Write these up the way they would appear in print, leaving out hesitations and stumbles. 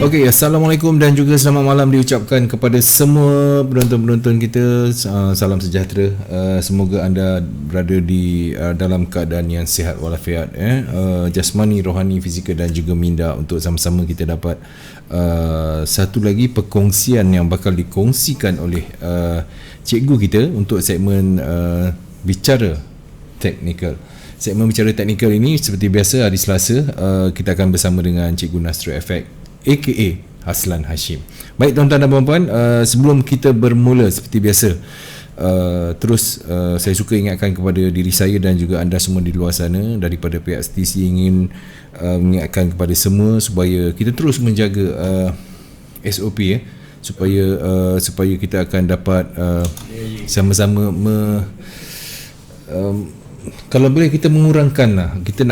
Okey, Assalamualaikum dan juga selamat malam diucapkan kepada semua penonton-penonton kita. Salam sejahtera. Semoga anda berada di dalam keadaan yang sihat walafiat, jasmani, rohani, fizikal dan juga minda, untuk sama-sama kita dapat satu lagi perkongsian yang bakal dikongsikan oleh cikgu kita untuk segmen bicara teknikal. Segmen bicara teknikal ini seperti biasa hari Selasa kita akan bersama dengan Cikgu Nasrul Efek aka Haslan Hashim. Baik tuan-tuan dan puan-puan, sebelum kita bermula seperti biasa, saya suka ingatkan kepada diri saya dan juga anda semua di luar sana, daripada pihak STC ingin mengingatkan kepada semua supaya kita terus menjaga SOP supaya kita akan dapat sama-sama kalau boleh kita mengurangkan lah. Kita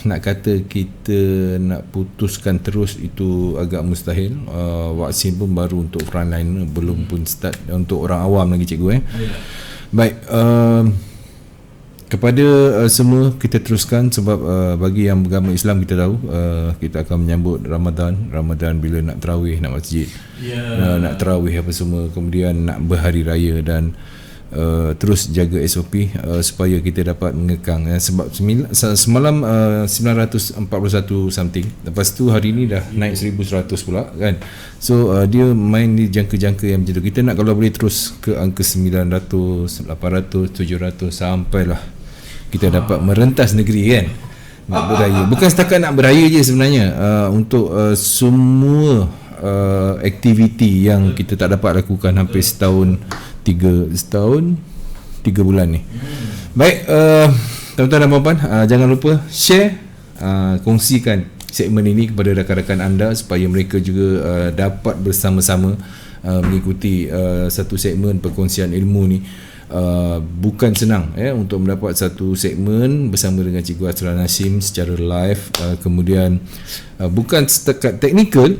nak kata kita nak putuskan terus itu agak mustahil. Vaksin pun baru untuk frontline, belum pun start untuk orang awam lagi cikgu. Baik, kepada semua kita teruskan sebab bagi yang beragama Islam kita tahu kita akan menyambut Ramadan bila nak tarawih, nak masjid, nak tarawih apa semua, kemudian nak berhari raya dan terus jaga SOP supaya kita dapat mengekang, sebab semalam 941 something, lepas tu hari ni dah naik 1100 pula kan. So dia main di jangka-jangka yang macam tu. Kita nak kalau boleh terus ke angka 900, 800, 700 sampailah kita dapat merentas negeri kan, nak beraya. Bukan setakat nak beraya je sebenarnya, untuk semua aktiviti yang kita tak dapat lakukan hampir setahun 3 bulan ni. Baik, tuan-tuan dan puan-puan, jangan lupa share, kongsikan segmen ini kepada rakan-rakan anda supaya mereka juga dapat bersama-sama mengikuti satu segmen perkongsian ilmu ni. Bukan senang untuk mendapat satu segmen bersama dengan Cikgu Haslan Hashim secara live. Kemudian bukan setakat teknikal,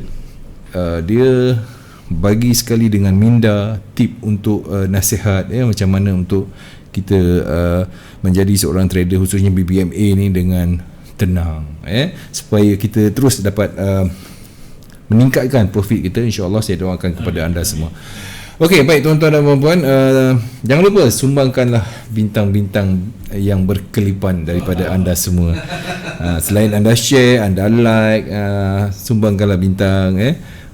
dia bagi sekali dengan minda tip untuk nasihat macam mana untuk kita menjadi seorang trader khususnya BBMA ni dengan tenang, supaya kita terus dapat meningkatkan profit kita, insya-Allah. Saya doakan kepada anda semua. Okey, baik tuan-tuan dan puan-puan, jangan lupa sumbangkanlah bintang-bintang yang berkelipan daripada anda semua. Selain anda share, anda like, sumbangkanlah bintang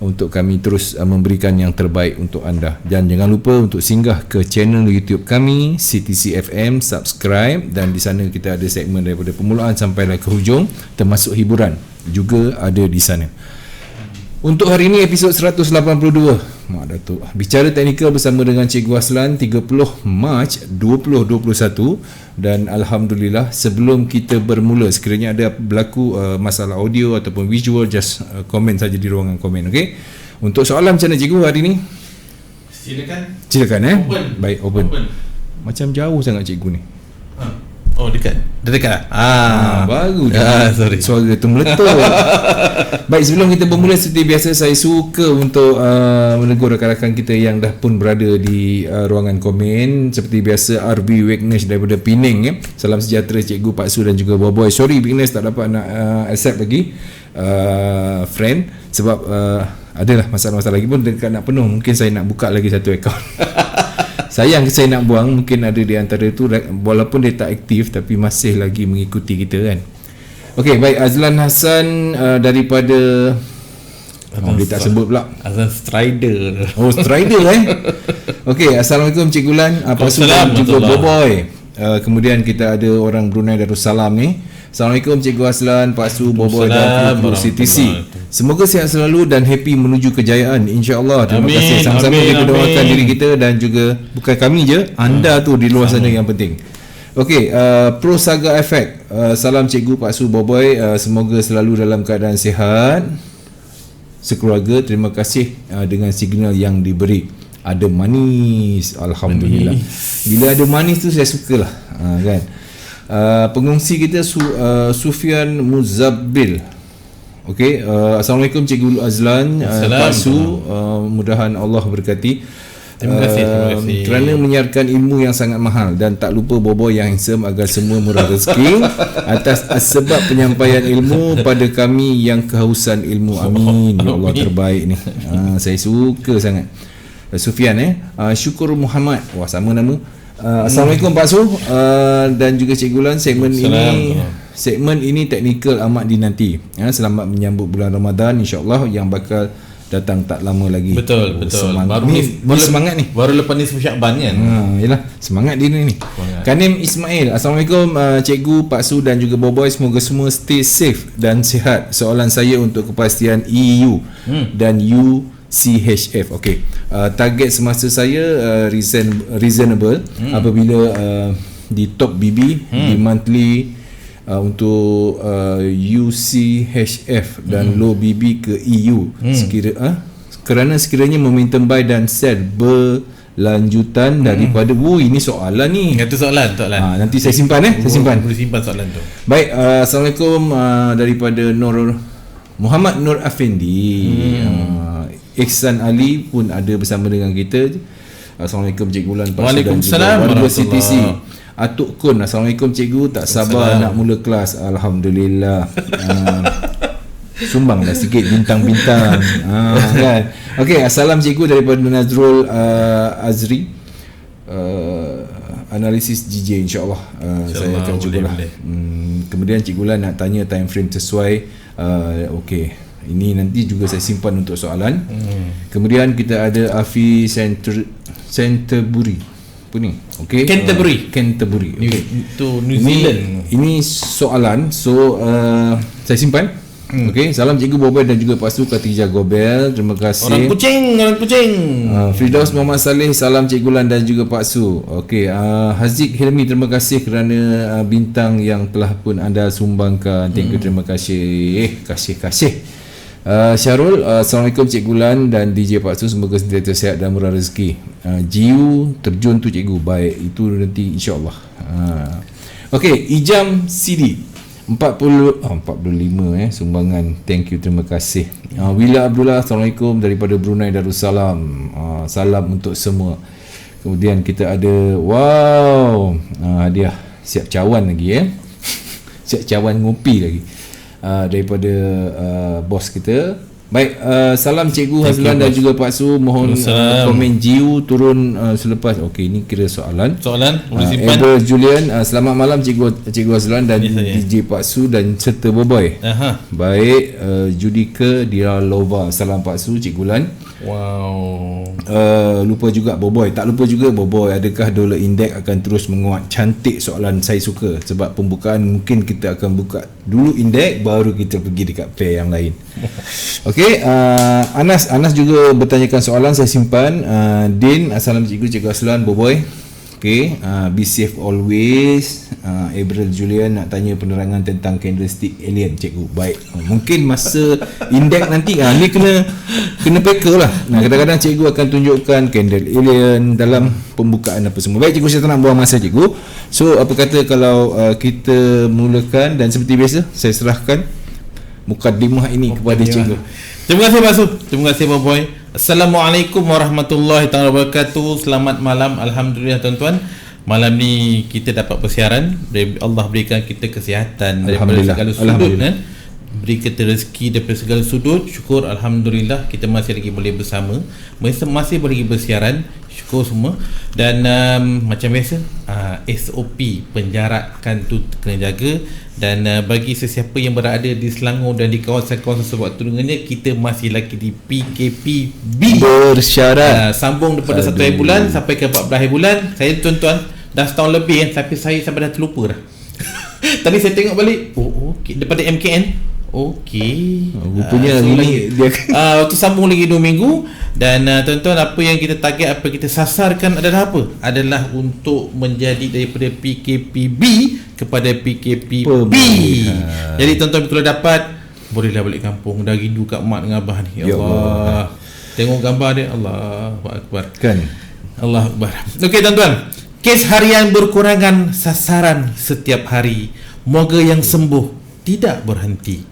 untuk kami terus memberikan yang terbaik untuk anda. Dan jangan lupa untuk singgah ke channel YouTube kami CTC FM, subscribe, dan di sana kita ada segmen daripada permulaan sampailah ke hujung, termasuk hiburan juga ada di sana. Untuk hari ini episod 182 Mak Datuk Bicara Teknikal bersama dengan Cikgu Haslan 30 Mac 2021. Dan Alhamdulillah, sebelum kita bermula, sekiranya ada berlaku masalah audio ataupun visual, just komen saja di ruangan komen. Okay? Untuk soalan macam mana cikgu hari ni? Silakan Open. Baik, open. Macam jauh sangat cikgu ni. Oh, dekat. Dah dekat lah. Baru sorry. Suara tu meletup. Baik, sebelum kita bermula seperti biasa, saya suka untuk menegur rakan-rakan kita yang dah pun berada di ruangan komen. Seperti biasa, RV Wignesh daripada Penang. Salam sejahtera Cikgu Pak Su dan juga Boboy. Sorry Wignesh tak dapat nak accept lagi friend, sebab adalah masalah-masalah lagi pun dekat nak penuh. Mungkin saya nak buka lagi satu akaun. Sayang saya nak buang, mungkin ada di antara itu walaupun dia tak aktif tapi masih lagi mengikuti kita kan. Okey, baik, Azlan Hassan daripada dia tak sebut pula. Azlan Strider. Oh, Strider Okey, Assalamualaikum Cikgu Lan, apa sudah juga Boboy. Kemudian kita ada orang Brunei Darussalam ni. Assalamualaikum Cikgu Haslan, Pak Su, Boboy dan kru CTC. Semoga sihat selalu dan happy menuju kejayaan, insya-Allah. Terima kasih. Sama-sama kita doakan diri kita dan juga bukan kami je, anda tu di luar sana yang penting. Okey, Pro Saga Effect. Salam Cikgu Pak Su, Boboy. Semoga selalu dalam keadaan sihat sekeluarga. Terima kasih dengan signal yang diberi. Ada manis, alhamdulillah. Bila ada manis tu saya sukalah, kan. Pengungsi kita Sufian Muzabbil. Okey, Assalamualaikum Cikgu Azlan, Pak Su, mudahan Allah berkati. Terima kasih. Kerana menyiarkan ilmu yang sangat mahal. Dan tak lupa Bobo yang handsome agar semua murah rezeki. Atas sebab penyampaian ilmu pada kami yang kehausan ilmu. Amin. Ya Allah, terbaik ni. Saya suka sangat. Sufian Syukur Muhammad. Wah, sama nama. Assalamualaikum Pak Su, dan juga Cikgu Lan. Segmen ini teknikal amat dinanti. Selamat menyambut bulan Ramadan insya-Allah yang bakal datang tak lama lagi. Betul. Semangat. Baru semangat ni. Baru lepas ni Syakban kan. Yalah, semangat dia ni. Kanim Ismail. Assalamualaikum Cikgu, Pak Su dan juga Boboy, semoga semua stay safe dan sihat. Soalan saya untuk kepastian EU dan UCHF. Okey. Target semasa saya reasonable apabila di top BB di monthly untuk UCHF dan low BB ke EU kerana sekiranya momentum buy dan sell berlanjutan daripada ini soalan ni. Itu soalan. Nanti saya simpan saya simpan. Boleh simpan soalan tu. Baik, Assalamualaikum daripada Muhammad Nur Afendi. Ihsan Ali pun ada bersama dengan kita. Assalamualaikum Cikgu Lan, Pak Su dan juga warga CTC. Atuk Kun, Assalamualaikum Cikgu, tak sabar nak mula kelas. Alhamdulillah. Sumbanglah sikit bintang-bintang. Kan. Okey, assalam Cikgu daripada Nazrul Azri. Analisis GJ insya-Allah. Saya akan cubalah. Kemudian Cikgu Lan nak tanya time frame sesuai. Okey. Ini nanti juga saya simpan untuk soalan. Kemudian kita ada Afi Canterbury. Apa ni? Okey. Canterbury. Okay. Itu New Zealand. Ini soalan. So saya simpan. Okey, salam Cikgu Boboy dan juga Pak Su Khatijah Gobel. Terima kasih. Orang kucing. Firdaus Muhammad Saleh, salam Cikgu Lan dan juga Pak Su. Okey, Haziq Hilmi, terima kasih kerana bintang yang telah pun anda sumbangkan. Thank you, terima kasih. Kasih. Syarul, Assalamualaikum Cikgu Lan dan DJ Pak Su, semoga sentiasa sihat dan murah rezeki. Jiu terjun tu Cikgu, baik, itu nanti insya-Allah. Okey, Ijam CD 45 sumbangan, thank you, terima kasih. Wila Abdullah, Assalamualaikum daripada Brunei Darussalam. Salam untuk semua. Kemudian kita ada hadiah siap cawan lagi siap cawan ngopi lagi daripada bos kita. Baik, salam Cikgu Hazlan dan juga Pak Su. Mohon komen Jiu turun selepas. Okey, ini kira soalan boleh simpan. Ever Julian, selamat malam Cikgu Hazlan dan DJ Pak Su dan serta Boboy. Baik, Judika Diralova, salam Pak Su, Cikgu Lan. Lupa juga Boboy. Tak lupa juga Boboy, adakah dolar indeks akan terus menguat? Cantik soalan, saya suka. Sebab pembukaan mungkin kita akan buka dulu indeks, baru kita pergi dekat pair yang lain. Okey, Anas juga bertanyakan soalan, saya simpan. Din, assalamualaikum Cikgu Aslan, Boboy. Okey, be safe always. April Julian nak tanya penerangan tentang candlestick alien Cikgu. Baik, mungkin masa indeks nanti ni kena peka lah. Kadang-kadang Cikgu akan tunjukkan candle alien dalam pembukaan apa semua. Baik Cikgu, saya tak nak buang masa Cikgu. So apa kata kalau kita mulakan, dan seperti biasa saya serahkan mukadimah ini kepada Cikgu. Terima kasih Pak Su. Terima kasih Boboy. Assalamualaikum warahmatullahi wabarakatuh. Selamat malam. Alhamdulillah tuan-tuan. Malam ni kita dapat persiaran. Allah berikan kita kesihatan daripada segala sudut, beri kita rezeki daripada segala sudut. Syukur, alhamdulillah kita masih lagi boleh bersama, masih boleh bersiaran. Syukur semua. Dan macam biasa, SOP penjarakan tu kena jaga. Dan bagi sesiapa yang berada di Selangor dan di kawasan-kawasan sebab tunangannya, kita masih lagi di PKPB bersyarat. Sambung daripada 1 hari bulan sampai ke 14 hari bulan. Saya tuan-tuan dah setahun lebih tapi saya sampai dah terlupa dah. Tadi saya tengok balik, okay, daripada MKN. Okey. Rupanya ini dia waktu sambung lagi 2 minggu. Dan tuan-tuan, apa yang kita target, apa kita sasarkan adalah apa? Adalah untuk menjadi daripada PKPB kepada PKPB. Jadi tuan-tuan betul dapat, bolehlah balik kampung. Dah rindu kat mak dengan abah ni. Ya Allah. Tengok gambar dia. Allahu Akbar. Kan? Allahu Akbar. Okey tuan-tuan, kes harian berkurangan sasaran setiap hari. Moga yang sembuh tidak berhenti.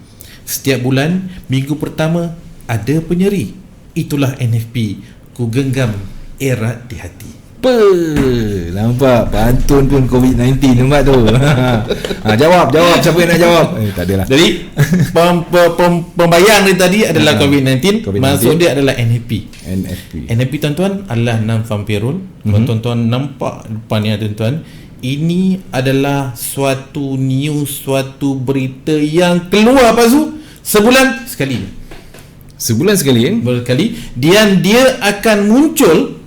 Setiap bulan, minggu pertama ada penyeri. Itulah NFP. Ku genggam erat di hati. Nampak pantun pun COVID-19 nampak tu. Jawab siapa yang nak jawab? Tak adalah. Jadi pembayang dia tadi adalah COVID-19. Maksud dia adalah NFP. NFP tuan-tuan adalah non-farm payroll. Tuan-tuan nampak depan ni tuan-tuan, ini adalah suatu news, suatu berita yang keluar pasu sebulan sekali. Dan dia akan muncul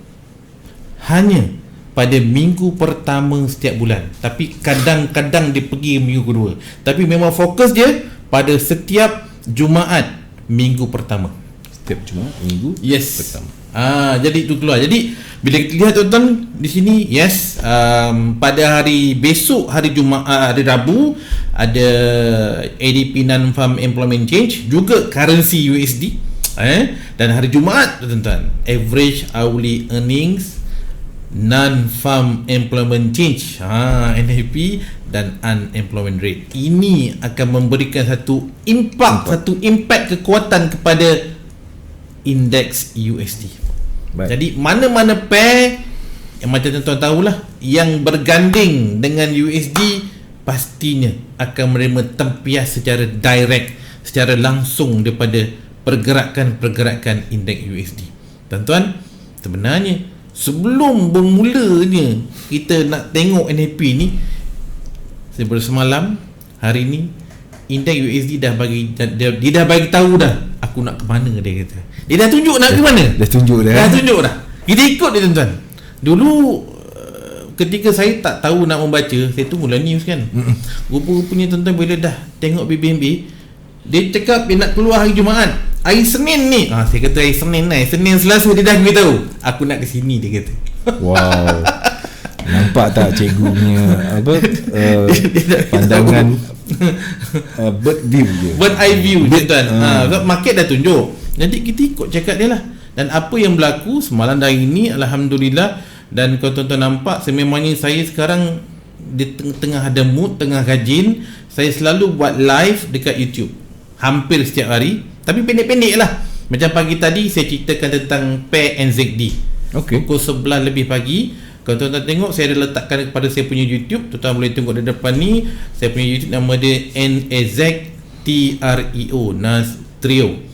hanya pada minggu pertama setiap bulan. Tapi kadang-kadang dia pergi minggu kedua. Tapi memang fokus dia pada setiap Jumaat minggu pertama. Setiap Jumaat minggu pertama. Jadi itu keluar. Jadi bila kita lihat tuan-tuan di sini, pada hari besok, hari Jumaat, hari Rabu, ada ADP Non-Farm Employment Change, juga currency USD. Dan hari Jumaat tuan-tuan, average hourly earnings Non-Farm Employment Change, NFP dan Unemployment Rate. Ini akan memberikan satu impact kekuatan kepada indeks USD. Baik. Jadi mana-mana pair yang macam tuan-tuan tahulah, yang berganding dengan USD pastinya akan menerima tempias secara direct, secara langsung daripada pergerakan indeks USD. Tuan-tuan, sebenarnya sebelum bermulanya kita nak tengok NFP ni, daripada semalam, hari ni indeks USD dah bagi tahu dah aku nak ke mana. Dia kata dia dah tunjuk nak ke mana. Dah tunjuk dah. Kita ikut dia tuan-tuan. Dulu ketika saya tak tahu nak membaca, saya tunggulah news kan. Rupa-rupanya tuan-tuan bila dah tengok BBNB, dia cakap dia nak keluar hari Jumaat, hari Senin ni. Saya kata hari Senin Selasa dia dah beritahu aku nak ke sini, dia kata. Wow. Nampak tak cikgu punya pandangan bird eye view tuan. Market dah tunjuk. Jadi kita ikut cakap dia lah. Dan apa yang berlaku semalam dan hari ini, alhamdulillah. Dan kalau tuan-tuan nampak, sememangnya saya sekarang di tengah ada mood, tengah rajin, saya selalu buat live dekat YouTube hampir setiap hari, tapi pendek-pendek lah. Macam pagi tadi saya ceritakan tentang pair NZD. Pukul 11 lebih pagi. Kalau tuan-tuan tengok, saya ada letakkan kepada saya punya YouTube. Tuan-tuan boleh tengok di depan ni. Saya punya YouTube nama dia NAZTREO, Nastrio.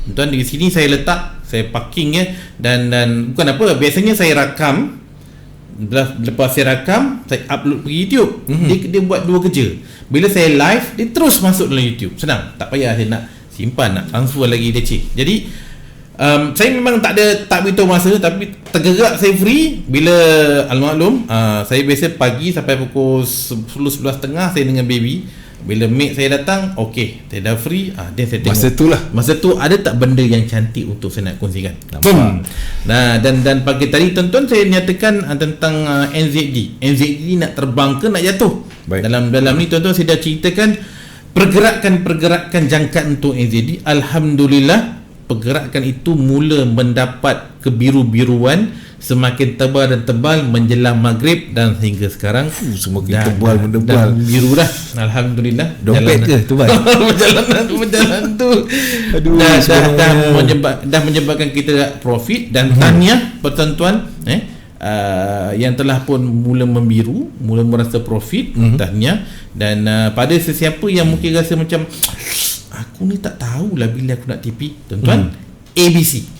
Tuan, di sini saya letak, saya parking ya. Dan bukan apa, biasanya saya rakam. Lepas saya rakam, saya upload pergi YouTube. Dia buat dua kerja. Bila saya live, dia terus masuk dalam YouTube. Senang, tak payah saya nak simpan, nak transfer lagi leceh. Jadi saya memang tak beritahu masa, tapi tergerak saya free bila almaklum. Saya biasa pagi sampai pukul 10-11.30 saya dengan baby. Bila mate saya datang, saya dah free, then saya tengok masa tu ada tak benda yang cantik untuk saya nak kongsikan. Dan pagi tadi tuan-tuan saya nyatakan tentang NZD nak terbang ke nak jatuh. Baik. Dalam ni tuan-tuan saya dah ceritakan pergerakan jangkaan untuk NZD. Alhamdulillah, pergerakan itu mula mendapat kebiru-biruan, semakin tebal dan tebal menjelang maghrib, dan sehingga sekarang semakin tebal dan biru dah. Alhamdulillah. Dompet ke tebal? Perjalanan tu dah menyebabkan kita profit. Dan tahniah pertuan-tuan yang telah pun mula membiru, mula merasa profit. Tahniah. Dan pada sesiapa yang mungkin rasa macam aku ni tak tahulah bila aku nak TP, tuan-tuan, ABC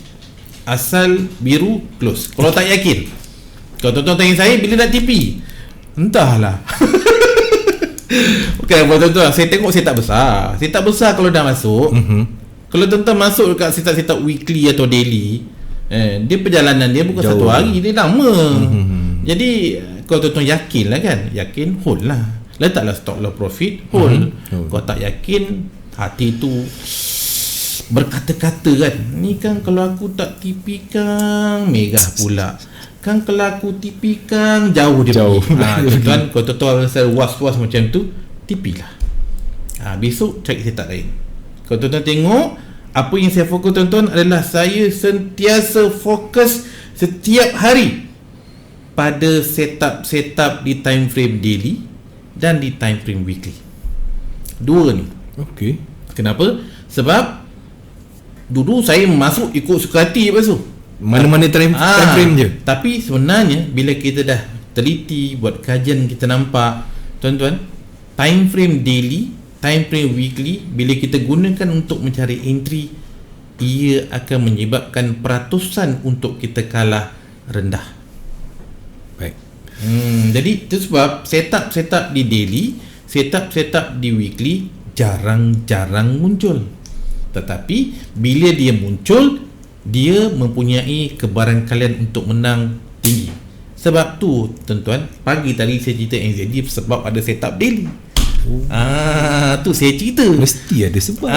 asal biru close. Kalau tak yakin, kalau tuan-tuan tanya saya bila nak TP, entahlah. Buat tuan-tuan, saya tengok saya tak besar kalau dah masuk. Kalau tuan-tuan masuk dekat setup weekly atau daily, dia perjalanan dia bukan jauh. 1 hari, dia lama. Jadi kalau tuan-tuan yakin lah kan, yakin hold lah, letaklah stop loss profit, hold. Kalau tak yakin, hati tu berkata-kata kan, ni kan kalau aku tak TP kan megah pula, kan kalau aku TP kan jauh dia pergi. Tuan, kalau tuan-tuan rasa was-was macam tu, TP lah. Besok cari setup lain. Kalau tuan-tuan tengok, apa yang saya fokus tuan-tuan adalah saya sentiasa fokus setiap hari pada setup di time frame daily dan di time frame weekly. Dua ni. Kenapa? Sebab dulu saya masuk ikut suka hati. Lepas tu Mana-mana time frame je. Tapi sebenarnya bila kita dah teliti, buat kajian, kita nampak tuan-tuan, time frame daily, time frame weekly, bila kita gunakan untuk mencari entry, ia akan menyebabkan peratusan untuk kita kalah rendah. Baik. Jadi itu sebab setup di daily, setup di weekly jarang-jarang muncul. Tetapi bila dia muncul, dia mempunyai kebarangkalian untuk menang tinggi. Sebab tu tuan-tuan, pagi tadi saya cerita NZD sebab ada setup daily. Tu saya cerita. Mesti ada sebab.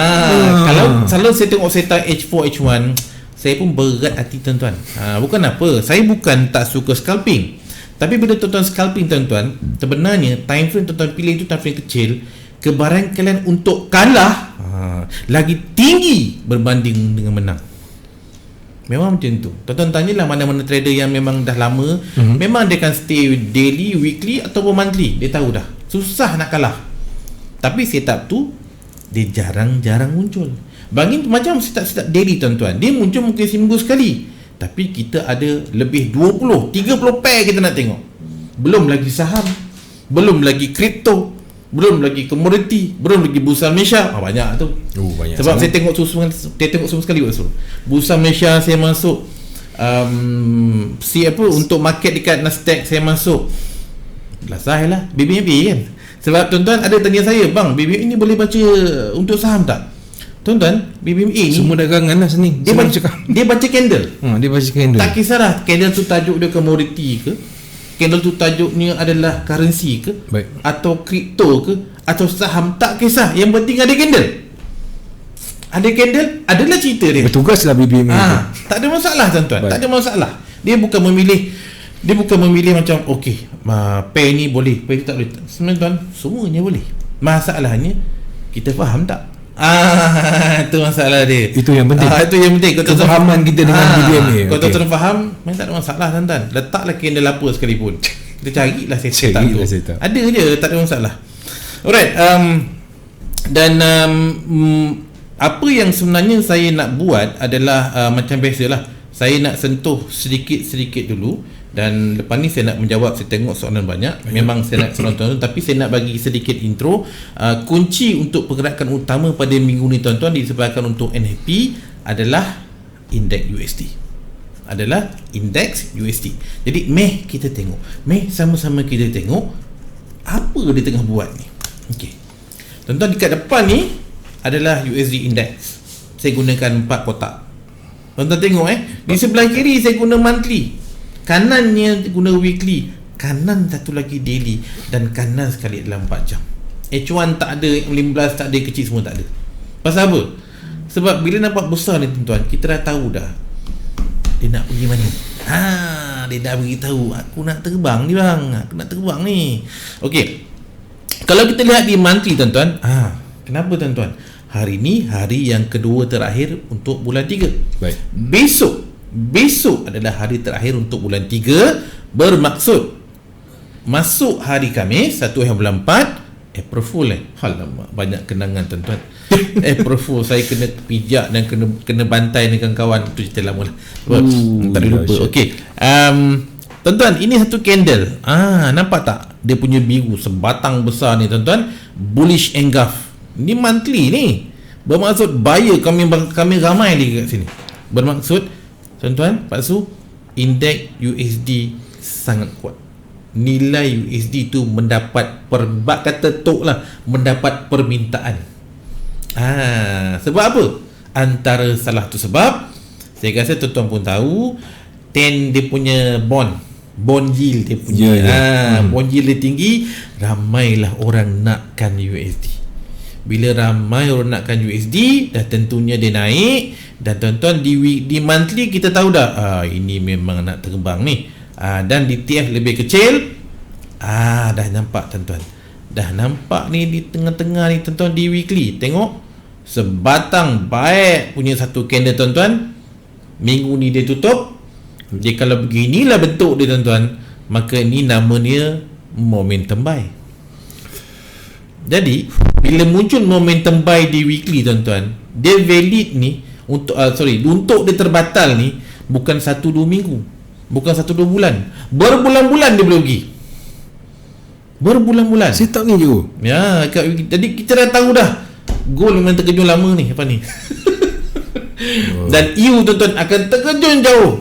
Kalau saya tengok setup H4 H1, saya pun berat hati tuan-tuan. Bukan apa, saya bukan tak suka scalping. Tapi bila tuan-tuan scalping tuan-tuan, sebenarnya time frame tuan-tuan pilih itu time frame kecil, kebarangkalian untuk kalah lagi tinggi berbanding dengan menang. Memang macam tu. Tuan-tuan tanyalah mana-mana trader yang memang dah lama, memang dia akan stay daily, weekly ataupun monthly. Dia tahu dah, susah nak kalah. Tapi setup tu dia jarang-jarang muncul. Bagi macam setup daily tuan-tuan, dia muncul mungkin seminggu sekali, tapi kita ada lebih 20, 30 pair kita nak tengok. Belum lagi saham, belum lagi kripto, belum lagi komoditi, belum lagi bursa Malaysia. Banyak tu. Banyak. Sebab saya tengok semua sekali waktu. Bursa Malaysia saya masuk, untuk market dekat Nasdaq saya masuk. Belasah lah BBMA kan. Sebab tuan-tuan ada tanya saya, bang, BBMA ni boleh baca untuk saham tak? Tuan-tuan, BBMA ni semua dagangan lah sini. Dia baca candle. Dia baca candle. Tak kisahlah candle tu tajuk dia komoditi ke, candle tu tajuknya adalah currency ke, baik, atau kripto ke, atau saham, tak kisah. Yang penting ada candle. Ada candle, adalah cerita dia. Bertugaslah BBMA. Tak ada masalah tuan-tuan. Baik. Tak ada masalah. Dia bukan memilih macam okey, pair ni boleh, pair ni tak boleh. Sebenarnya tuan, semuanya boleh. Masalahnya kita faham tak? Itu masalah dia. Itu yang penting. Itu yang penting. Kefahaman kita dengan BBMA. Kalau tuan-tuan faham, memang tak ada masalah tuan-tuan. Letaklah candle apa sekalipun, kita carilah setup tu. Ada je, tak ada masalah. Alright. Apa yang sebenarnya saya nak buat adalah macam biasalah, saya nak sentuh sedikit-sedikit dulu. Dan lepas ni saya nak menjawab, saya tengok soalan banyak. Memang saya nak soalan tuan-tuan, tapi saya nak bagi sedikit intro. Kunci untuk pergerakan utama pada minggu ni tuan-tuan disebabkan untuk NFP adalah indeks USD. Jadi kita tengok, sama-sama kita tengok apa dia tengah buat ni. Okey. Tuan-tuan, dekat depan ni adalah USD index. Saya gunakan 4 kotak. Tuan-tuan tengok di sebelah kiri saya guna monthly, kanannya guna weekly, kanan satu lagi daily, dan kanan sekali dalam 4 jam. H1 tak ada, M15 tak ada, kecil semua tak ada. Pasal apa? Sebab bila nampak besar ni tuan-tuan, kita dah tahu dah dia nak pergi mana. Dia dah beritahu, aku nak terbang ni bang, aku nak terbang ni. Okey. Kalau kita lihat di monthly tuan-tuan, kenapa tuan-tuan? Hari ni hari yang kedua terakhir untuk bulan 3. Baik. Besok adalah hari terakhir untuk bulan 3, bermaksud masuk hari Khamis 1 bulan 4, April Fool. Alamak, banyak kenangan tuan-tuan. April Fool, saya kena pijak dan kena bantai dengan kawan. Itu cerita lama lah. Tak ada lupa. Okey. Tuan-tuan, ini satu candle. Nampak tak? Dia punya biru sebatang besar ni tuan-tuan, bullish engulf. Ini monthly ni. Bermaksud buyer kami ramai lagi kat sini. Bermaksud tuan-tuan, lepas tu indeks USD sangat kuat. Nilai USD tu mendapat mendapat permintaan. Sebab apa? Antara salah tu sebab, saya rasa tuan-tuan pun tahu, 10 dia punya bond yield dia punya bond yield dia tinggi, ramailah orang nakkan USD. Bila ramai orang nakkan USD, dah tentunya dia naik. Dan tuan-tuan, di monthly kita tahu dah, ini memang nak terbang ni. Dan di TF lebih kecil, dah nampak tuan-tuan, dah nampak ni di tengah-tengah ni tuan-tuan. Di weekly tengok sebatang baik punya satu candle tuan-tuan. Minggu ni dia tutup. Dia kalau beginilah bentuk dia tuan-tuan, maka ini namanya momentum buy. Jadi bila muncul momentum buy di weekly tuan-tuan, dia valid ni untuk untuk dia terbatal ni, Bukan 1-2 minggu, bukan 1-2 bulan, berbulan-bulan dia boleh pergi. Berbulan-bulan. Set up ni je. Ya, jadi kita dah tahu dah gol memang terkejut lama ni apa ni. Dan you tuan-tuan akan terkejut jauh.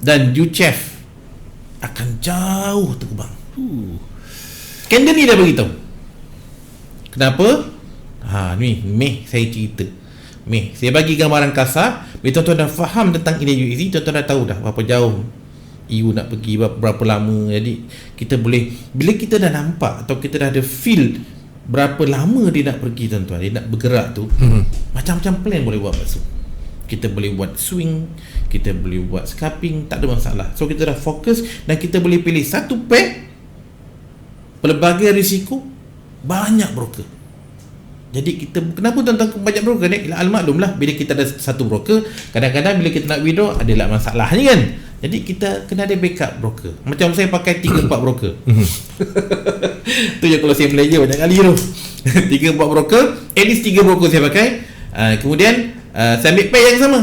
Dan you chef akan jauh terbang. Candle ni dah beritahu. Kenapa? Ni Meh saya cerita. Meh saya bagi gambaran kasar. Bila tuan-tuan dah faham tentang inequality, tuan-tuan dah tahu dah berapa jauh you nak pergi, berapa lama. Jadi kita boleh, bila kita dah nampak atau kita dah ada feel berapa lama dia nak pergi tuan-tuan, dia nak bergerak tu, macam-macam plan boleh buat lepas tu. Kita boleh buat swing, kita boleh buat scalping, tak ada masalah. So kita dah fokus dan kita boleh pilih satu pair, pelbagai risiko, banyak broker. Jadi kita, kenapa tuan-tuan banyak broker ni? Al-maklum lah, bila kita ada satu broker, kadang-kadang bila kita nak withdraw adalah masalahnya kan. Jadi kita kena ada backup broker. Macam saya pakai 3-4 broker. Tu je kalau saya belajar banyak kali tu. 3-4 broker, at least 3 broker saya pakai. Kemudian saya ambil pair yang sama.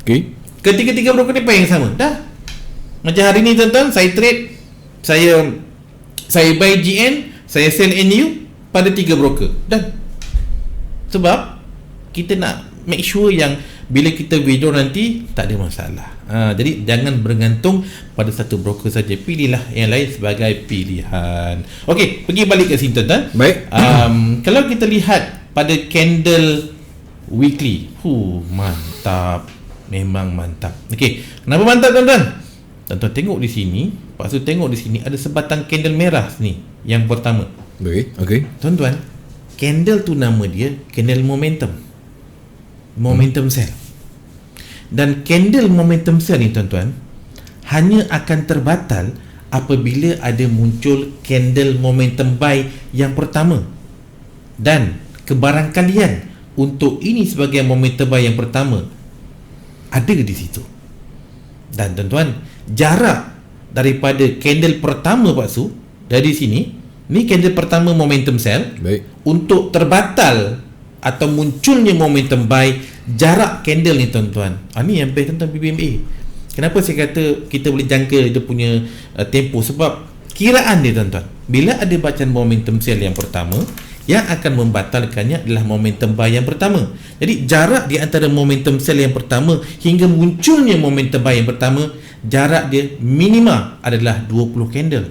Okay. Ketiga-tiga broker ni pair yang sama. Dah. Macam hari ni tuan-tuan, saya trade, saya buy GN, saya sell NU pada 3 broker. Dan sebab kita nak make sure yang bila kita withdraw nanti tak ada masalah. Jadi jangan bergantung pada satu broker saja. Pilihlah yang lain sebagai pilihan. Okey, pergi balik ke sini tuan-tuan. Baik. Kalau kita lihat pada candle weekly, mantap. Memang mantap. Okey, kenapa mantap tuan-tuan? Tuan-tuan tengok di sini, Pak Su tengok di sini ada sebatang candle merah ni yang pertama. Baik. Okey. Tuan-tuan, candle tu nama dia candle momentum. Momentum sell. Dan candle momentum sell ni tuan-tuan hanya akan terbatal apabila ada muncul candle momentum buy yang pertama. Dan kebarangkalian untuk ini sebagai momentum buy yang pertama ada di situ. Dan tuan-tuan, jarak daripada candle pertama Pak Su dari sini, ni candle pertama momentum sell. Baik. Untuk terbatal atau munculnya momentum buy, jarak candle ni tuan-tuan, ni yang best tentang BBMA. Kenapa saya kata kita boleh jangka dia punya tempoh? Sebab kiraan dia tuan-tuan, bila ada bacaan momentum sell yang pertama, yang akan membatalkannya adalah momentum buy yang pertama. Jadi jarak di antara momentum sell yang pertama hingga munculnya momentum buy yang pertama, jarak dia minima adalah 20 candle.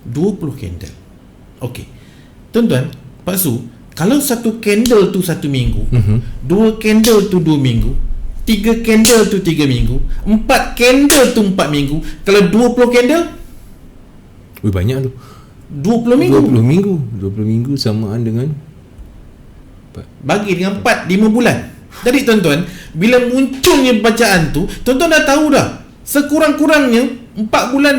20 candle. Okey. Tuan-tuan, Pak Su, kalau satu candle tu 1 minggu, 2 candle tu 2 minggu, 3 candle tu 3 minggu, 4 candle tu 4 minggu, kalau 20 candle, Banyak tu. 20 minggu. 20 minggu samaan dengan Bagi dengan 4-5 bulan. Jadi tuan-tuan, bila munculnya bacaan tu, tuan-tuan dah tahu dah, sekurang-kurangnya 4 bulan.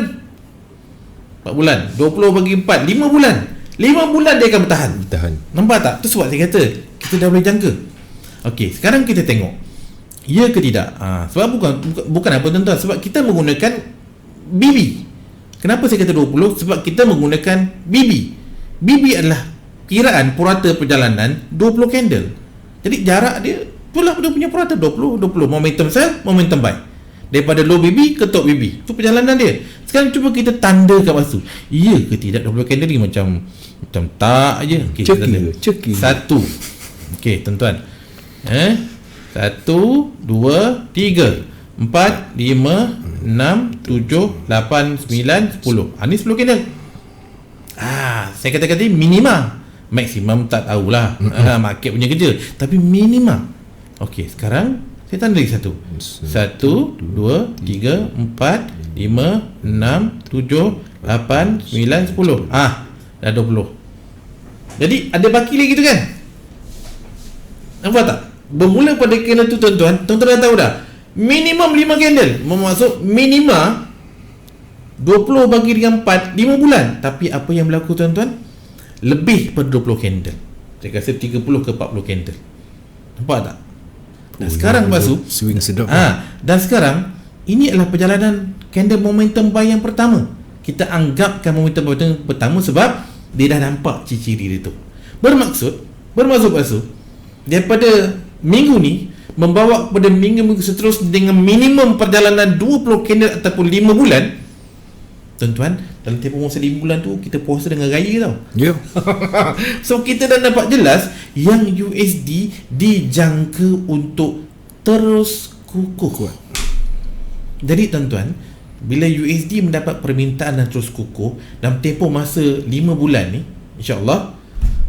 20 bagi 4, 5 bulan. 5 bulan dia akan bertahan. Nampak tak? Tu sebab saya kata kita dah boleh jangka. Okey, sekarang kita tengok ya ke tidak. Sebab bukan apa tuan-tuan, sebab kita menggunakan BB. Kenapa saya kata 20? Sebab kita menggunakan BB. BB adalah kiraan purata perjalanan 20 candle. Jadi jarak dia itulah dia punya purata 20 momentum sell, momentum buy. Daripada low BB ke top BB. Itu perjalanan dia. Sekarang cuba kita tanda kat pasu. Ya ke tidak 20 candle ni macam tak aje. Okey, ceki. 1. Okey, tuan-tuan. 1 2 3 4 5 6 7 8 9 10. Ni 10 candle. Saya kata-kata minima. Maksimum tak tahulah. Market punya kerja. Tapi minima. Okey, sekarang saya tanda lagi 1 2 3 4 5 6 7 8 9 10. Dah 20. Jadi ada baki lagi tu kan? Nampak tak? Bermula pada candle tu tuan-tuan dah tahu dah. Minimum 5 candle. Maksud minima 20 bagi dengan 4, 5 bulan. Tapi apa yang berlaku tuan-tuan? Lebih pada 20 candle. Saya rasa 30 ke 40 candle. Nampak tak? Dan sekarang Pasu swing sedap. Dan sekarang ini adalah perjalanan candle momentum buy yang pertama. Kita anggapkan momentum buy yang pertama sebab dia dah nampak ciri-ciri dia tu. Bermaksud Pasu, daripada minggu ni membawa kepada minggu-minggu seterusnya dengan minimum perjalanan 20 candle ataupun 5 bulan, tuan-tuan, dalam tempoh masa 5 bulan tu kita puasa dengan raya tau. Ya. So kita dah nampak jelas yang USD dijangka untuk terus kukuh. Jadi tuan-tuan, bila USD mendapat permintaan dan terus kukuh dalam tempoh masa 5 bulan ni, insya-Allah,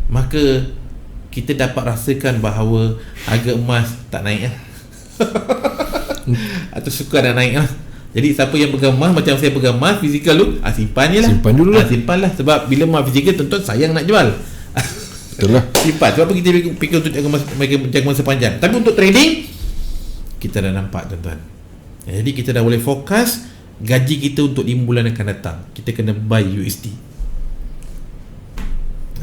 maka kita dapat rasakan bahawa harga emas tak naik lah. Atau suka dah naik lah. Jadi siapa yang pegang emas, macam saya pegang emas fizikal tu, simpan je lah. Simpan dulu lah. Simpan lah. Sebab bila emas fizikal, tuan-tuan sayang nak jual. Betul lah. Simpan. Sebab apa kita fikir untuk jaga masa panjang. Tapi untuk trading, kita dah nampak tuan-tuan. Jadi kita dah boleh fokus gaji kita untuk 5 bulan akan datang. Kita kena buy USD.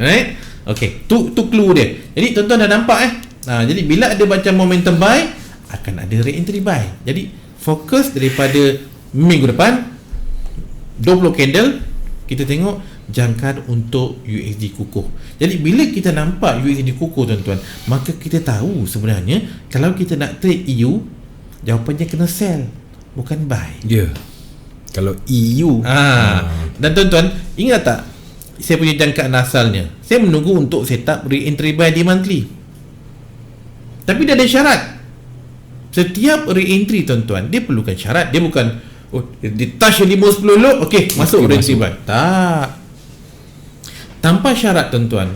Alright? Okay, tu clue dia. Jadi tuan-tuan dah nampak jadi bila ada macam momentum buy, akan ada re-entry buy. Jadi fokus daripada minggu depan 20 candle, kita tengok jangkaan untuk USD kukuh. Jadi bila kita nampak USD kukuh tuan-tuan, maka kita tahu sebenarnya kalau kita nak trade EU, jawapannya kena sell, bukan buy. Ya. Kalau EU. Dan tuan-tuan, ingat tak saya punya jangkaan asalnya? Saya menunggu untuk set up re-entry buy di monthly. Tapi dia ada syarat. Setiap re-entry tuan-tuan, dia perlukan syarat. Dia bukan dia touch 5-10 lot, okey, masuk re-entry buy. Tak. Tanpa syarat tuan-tuan,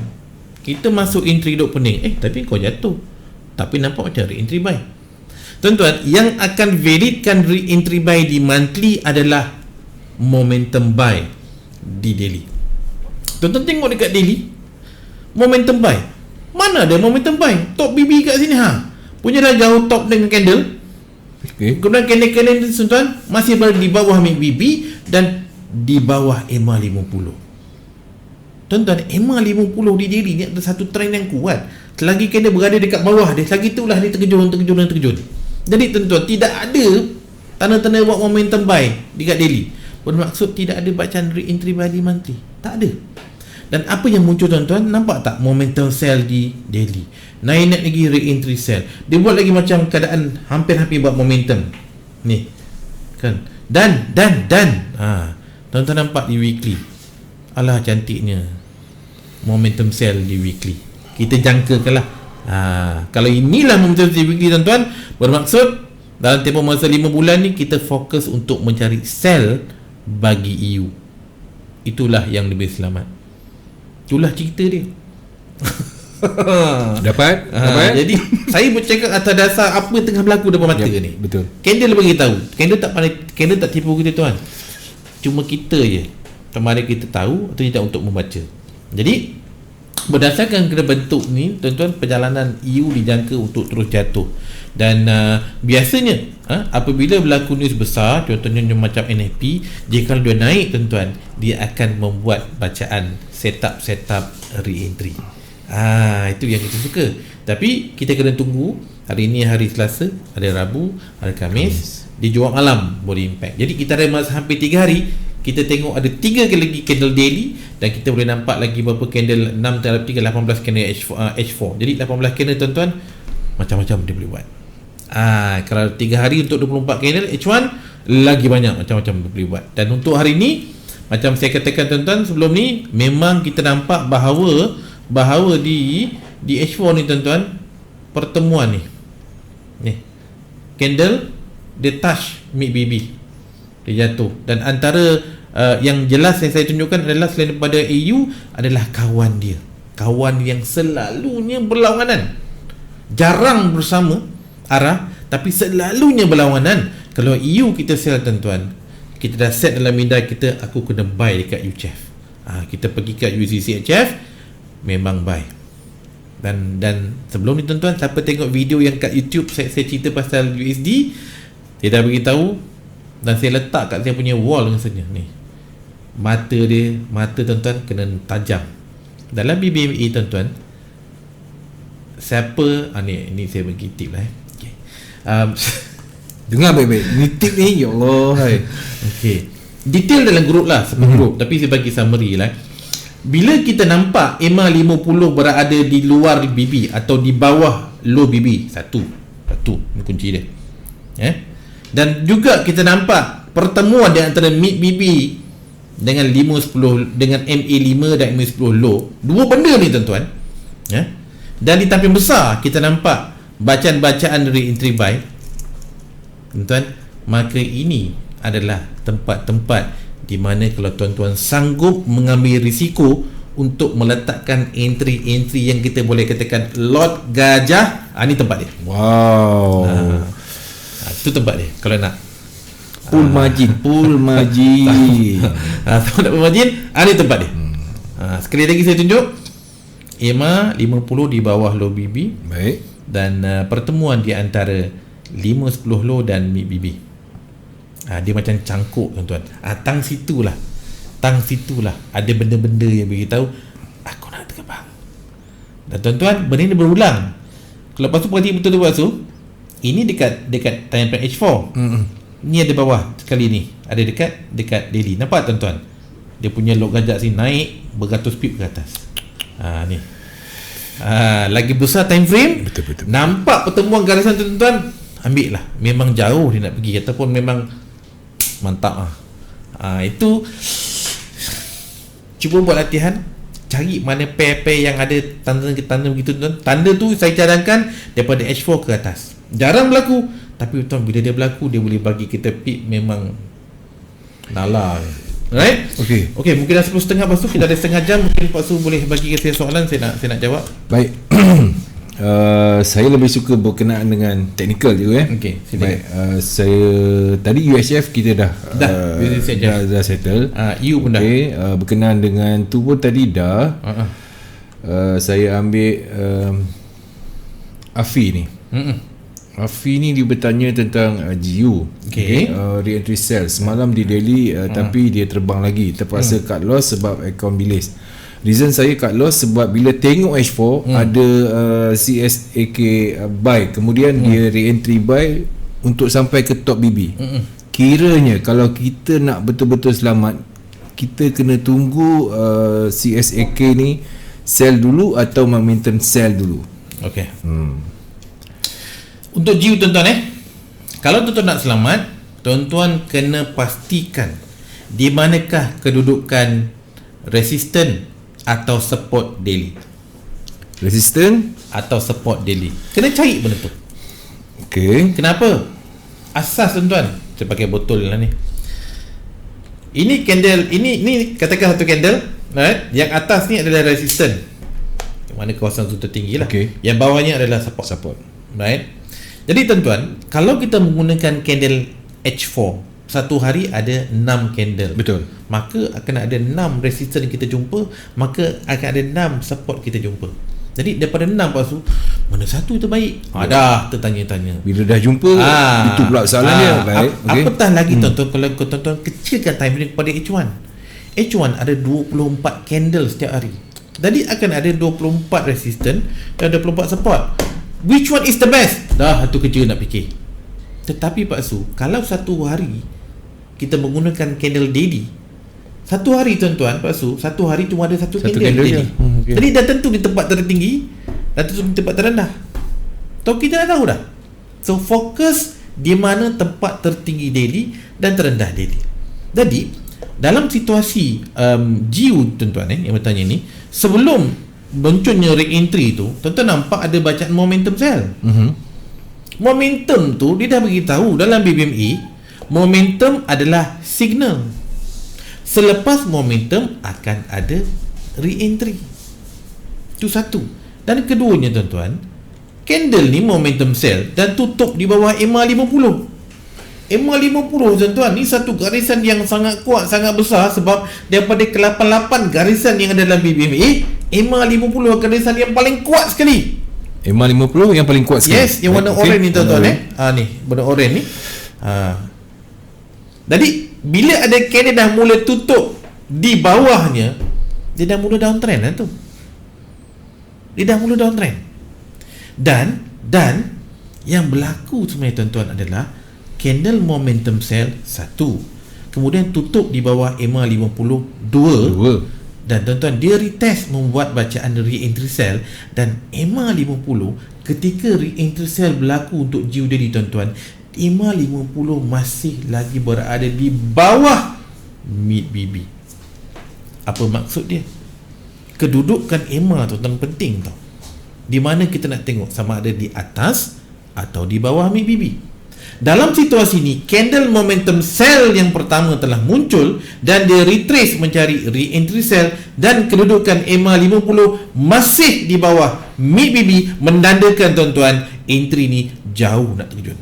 kita masuk entry duk pening, tapi kau jatuh. Tapi nampak macam re-entry buy. Tuan-tuan, yang akan validkan re-entry buy di monthly adalah momentum buy di daily. Tuan-tuan tengok dekat daily, momentum buy. Mana ada momentum buy? Top BB kat sini punya dah jauh top dengan candle. Okay. Kemudian candle-candle ni tuan-tuan masih berada di bawah MACD dan di bawah EMA 50. Tuan-tuan, EMA 50 di daily ni ada satu trend yang kuat. Selagi candle berada dekat bawah dia, selagi itulah dia terkejun. Jadi tuan-tuan, tidak ada tanda-tanda buat momentum buy dekat daily. Bermaksud tidak ada bacaan re-entry buy di monthly. Tak ada. Dan apa yang muncul tuan-tuan, nampak tak momentum sell di daily, naik lagi re-entry sell, dia buat lagi macam keadaan hampir-hampir buat momentum ni kan. Dan tuan-tuan nampak di weekly, alah cantiknya momentum sell di weekly. Kita jangkakanlah, kalau inilah momentum sell di weekly tuan-tuan, bermaksud dalam tempoh masa 5 bulan ni kita fokus untuk mencari sell bagi EU. Itulah yang lebih selamat. Itulah cerita dia. Dapat? Jadi saya bercakap atas dasar apa yang tengah berlaku depan mata ni. Betul. Candle bagi tahu. Candle tak tipu kita tuan. Cuma kita je kemarin kita tahu atau tidak untuk membaca. Jadi berdasarkan kepada bentuk ni tuan-tuan, perjalanan EU dijangka untuk terus jatuh. Dan biasanya apabila berlaku news besar, contohnya macam NFP, jika dia naik tuan-tuan, dia akan membuat bacaan setup re-entry. Itu yang kita suka. Tapi kita kena tunggu. Hari ni hari Selasa, ada Rabu, ada Khamis, di jual malam boleh impact. Jadi kita ada masa hampir 3 hari. Kita tengok ada 3 kali lagi candle daily, dan kita boleh nampak lagi berapa candle, 6 terhadap 3, 18 candle H4. Jadi 18 candle tuan-tuan, macam-macam dia boleh buat. Kalau 3 hari untuk 24 candle H1, lagi banyak macam-macam dia boleh buat. Dan untuk hari ni, macam saya katakan tuan-tuan sebelum ni, memang kita nampak bahawa di H4 ni tuan-tuan, pertemuan ni candle dia touch MACD, dia jatuh. Dan antara yang jelas yang saya tunjukkan adalah selain daripada EU adalah kawan dia, kawan yang selalunya berlawanan, jarang bersama arah tapi selalunya berlawanan. Kalau EU kita sell tuan-tuan, kita dah set dalam minda kita, aku kena buy dekat UCHF. Kita pergi kat UZCHF, memang buy. Dan sebelum ni tuan-tuan, siapa tengok video yang kat YouTube saya cerita pasal USD, saya dah beritahu dan saya letak kat saya punya wall rasanya ni. Mata tuan-tuan kena tajam. Dalam BBMA tuan-tuan, siapa ni saya bagi tip lah okay. Dengar baik-baik ni tip ni, ya Allah. Okay, detail dalam grup lah, grup, tapi saya bagi summary lah. Bila kita nampak EMA 50 berada di luar BB atau di bawah low BB, satu tu kunci dia. Dan juga kita nampak pertemuan di antara MIP-BB dengan 510 dengan MA5 dan MA10 low. Dua benda ni tuan-tuan. Dan di tamping besar kita nampak bacaan-bacaan re-entry buy. Tuan-tuan, maka ini adalah tempat-tempat di mana kalau tuan-tuan sanggup mengambil risiko untuk meletakkan entry-entry yang kita boleh katakan lot gajah, ini tempat dia. Wow. Itu tempat dia kalau nak Pool margin. Kalau nak pool margin, ini tempat dia. Sekali lagi saya tunjuk EMA 50 di bawah low BB. Baik. Dan pertemuan di antara 5-10 low dan mid BB. Dia macam cangkuk tuan-tuan. Tang situlah ada benda-benda yang beritahu aku nak terbang. Dan tuan-tuan, benda ni berulang. Kalau lepas tu perhati betul tu lepas tu, ini dekat time frame H4. Ni ada bawah sekali ni. Ada dekat daily. Nampak tuan-tuan? Dia punya log gajak sini naik beratus pip ke atas. Ni. Lagi besar time frame. Betul. Nampak pertemuan garisan tuan-tuan, ambil lah. Memang jauh dia nak pergi ataupun memang mantap itu. Cuba buat latihan, cari mana pair-pair yang ada tanda begitu tuan. Tanda tu saya cadangkan daripada H4 ke atas. Jarang berlaku, tapi tuan bila dia berlaku, dia boleh bagi kita pick memang nala. Right? Okey, mungkin dah 10.30 lepas tu kita ada setengah jam, mungkin Pak Su boleh bagi saya soalan, saya nak jawab. Baik. Saya lebih suka berkenaan dengan technical juga Okey, silakan. Saya tadi UHF kita dah settle. You pun dah. Okey, berkenaan dengan tu pun tadi dah. Saya ambil Afi ni. Afi ni dia bertanya tentang GU. Re-entry sell semalam di daily, tapi dia terbang lagi, terpaksa cut loss sebab account bilis. Reason saya cut loss sebab bila tengok H4 ada CSAK buy, kemudian dia re-entry buy untuk sampai ke top BB. Kiranya kalau kita nak betul-betul selamat, kita kena tunggu CSAK ni sell dulu atau momentum sell dulu. Okey. Untuk GU tuan-tuan, kalau tuan-tuan nak selamat, tuan-tuan kena pastikan di manakah kedudukan resisten atau support daily. Resisten atau support daily. Kena cari benda tu. Okey. Kenapa? Asas tuan-tuan. Saya pakai botol lah ni. Ini candle, ini katakan satu candle, right? Yang atas ni adalah resisten. Mana kawasan tu tertinggi lah. Yang bawahnya adalah support. Right? Jadi tuan-tuan, kalau kita menggunakan candle H4, satu hari ada 6 candle. Betul. Maka akan ada 6 resistance kita jumpa, maka akan ada 6 support kita jumpa. Jadi daripada 6 lepas tu, mana satu terbaik? Dah tertanya-tanya. Bila dah jumpa, itu pula soalannya. Baik. Apatah lagi tuan-tuan, kalau tuan-tuan kecilkan time frame kepada H1. H1 ada 24 candle setiap hari. Jadi akan ada 24 resistance dan 24 support. Which one is the best? Dah tu kerja nak fikir. Tetapi Pak Su, kalau satu hari kita menggunakan candle daily, satu hari tuan-tuan Pak Su, satu hari cuma ada satu candle daily. Jadi dah tentu di tempat tertinggi, dah tentu di tempat terendah. Tahu kita dah tahu dah. So fokus di mana tempat tertinggi daily dan terendah daily. Jadi dalam situasi GU tuan-tuan yang bertanya ni, sebelum munculnya re-entry tu, tuan-tuan nampak ada bacaan momentum sell. Momentum tu dia dah beritahu dalam BBME, momentum adalah signal. Selepas momentum akan ada re-entry. Itu satu. Dan keduanya tuan-tuan, candle ni momentum sell dan tutup di bawah EMA 50. EMA 50 tuan-tuan, ni satu garisan yang sangat kuat, sangat besar, sebab daripada ke-88 garisan yang ada dalam BBME, EMA 50 garisan yang paling kuat sekali. EMA 50 yang paling kuat sekali. Yes, yang warna oren ni tuan-tuan. Ni warna oren ni. Jadi bila ada candle dah mula tutup di bawahnya, dia dah mula downtrend lah tu. Dia dah mula downtrend. Dan yang berlaku sebenarnya tuan-tuan adalah candle momentum sell 1, kemudian tutup di bawah EMA 50 2, Dan tuan-tuan, dia retest membuat bacaan re-entry cell, dan EMA 50 ketika re-entry cell berlaku untuk GU daily, tuan-tuan, EMA 50 masih lagi berada di bawah mid BB. Apa maksud dia? Kedudukan EMA, tuan-tuan, penting tau. Di mana kita nak tengok sama ada di atas atau di bawah mid BB. Dalam situasi ini, candle momentum cell yang pertama telah muncul dan dia retrace mencari re-entry cell, dan kedudukan EMA 50 masih di bawah mid BB, menandakan, tuan-tuan, entry ni jauh nak terjun.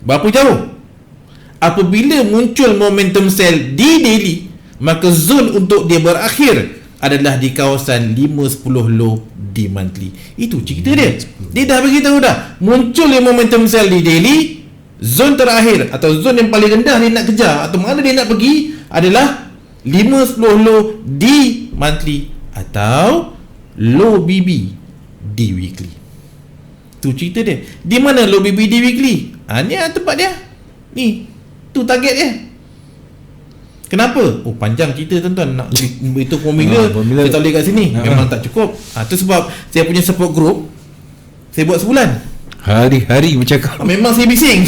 Berapa jauh? Apabila muncul momentum cell di daily, maka zone untuk dia berakhir adalah di kawasan 5-10 low di monthly. Itu cerita dia. Dia dah beritahu dah, muncul momentum sell di daily, zone terakhir atau zone yang paling rendah dia nak kejar atau mana dia nak pergi adalah 5-10 low di monthly atau low BB di weekly. Tu cerita dia. Di mana low BB di weekly? Ni tempat dia. Ni, tu target dia. Kenapa? Oh, panjang cerita, tuan-tuan. Nak itu formula saya tak boleh kat sini. Memang tak cukup. Tu sebab saya punya support group saya buat sebulan. Hari-hari bercakap. Memang saya bising.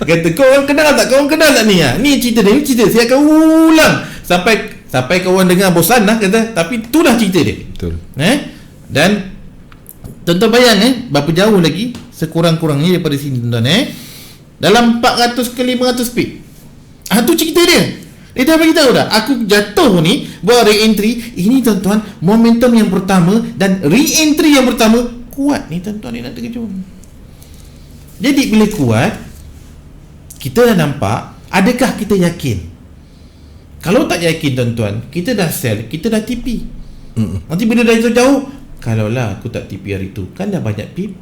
Kata, kau orang kenal tak? Kau orang kenal tak ni? Ni cerita dia, ni cerita. Saya akan ulang sampai kawan dengar bosan lah, kata. Tapi itulah cerita dia. Betul. Dan tuan-tuan bayang berapa jauh lagi sekurang-kurangnya daripada sini, tuan-tuan. Dalam 400 ke 500 pip. Tu cerita dia. Dia dah beritahu dah, aku jatuh ni buat re-entry. Ini, tuan-tuan, momentum yang pertama, dan re-entry yang pertama kuat ni, tuan-tuan, dia nak terkejut. Jadi bila kuat, kita dah nampak. Adakah kita yakin? Kalau tak yakin, tuan-tuan, kita dah sell, kita dah TP. Nanti bila dah jauh, kalaulah aku tak TP hari tu, kan dah banyak pip.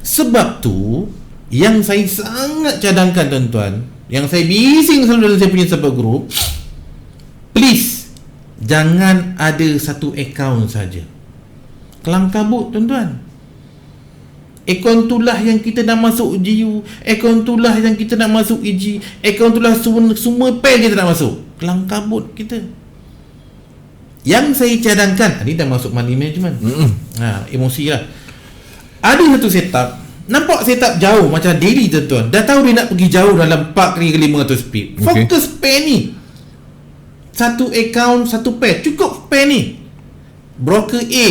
Sebab tu yang saya sangat cadangkan, tuan-tuan, yang saya bising selalu dalam saya punya support group, please jangan ada satu akaun saja. Kelam kabut, tuan-tuan. Akaun itulah yang kita nak masuk GU, akaun itulah yang kita nak masuk EG, akaun itulah semua pair kita nak masuk. Kelam kabut kita. Yang saya cadangkan, ni dah masuk money management. Emosi lah. Ada satu setup, nampak setup jauh macam daily, tuan-tuan. Dah tahu dia nak pergi jauh dalam 4 ke 500 pip. Fokus pair ni. Satu account, satu pair. Cukup pair ni. Broker A,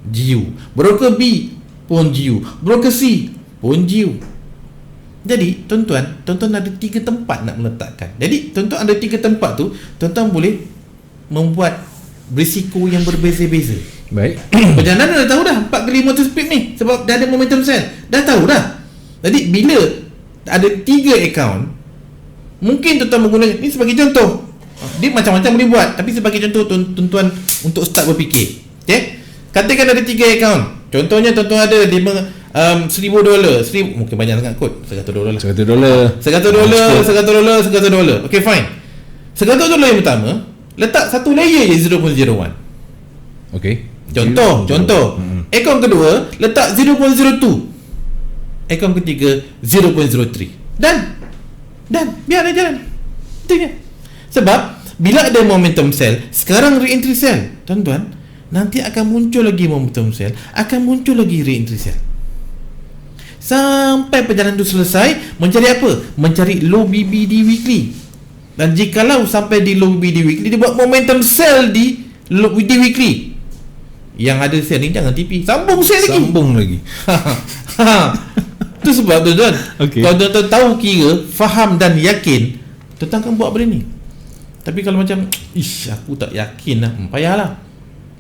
GU. Broker B pun GU. Broker C pun GU. Jadi, tuan-tuan ada 3 tempat nak meletakkan. Jadi, tuan-tuan ada 3 tempat tu, tuan-tuan boleh membuat berisiko yang berbeza-beza. Baik. Perjalanan dah tahu dah 4 ke 500 pip ni, sebab dah ada momentum sell. Dah tahu dah. Jadi bila ada 3 account, mungkin tuan-tuan menggunakan ni sebagai contoh. Dia macam-macam boleh buat, tapi sebagai contoh, tuan-tuan untuk start berfikir. Okay? Katakan ada 3 account. Contohnya tuan-tuan ada $1,000, mungkin banyak sangat kot. $100 lah. $100. Okay, fine. $100 yang pertama, letak satu layer je 0.01. Okay. Contoh. Akaun kedua letak 0.02. Akaun ketiga 0.03. Dan biar dia jalan. Itu je. Sebab bila ada momentum sell, sekarang re-entry sell, tuan-tuan, nanti akan muncul lagi momentum sell, akan muncul lagi re-entry sell. Sampai perjalanan itu selesai, mencari apa? Mencari low BB di weekly. Dan jikalau sampai di low BB di weekly, dia buat momentum sell di weekly. Yang ada sell ni jangan TP, sambung lagi. Itu sebab, tuan-tuan, kalau tuan-tuan tahu, kira, faham dan yakin, tuan-tuan akan buat benda ni. Tapi kalau macam aku tak yakin lah, payahlah.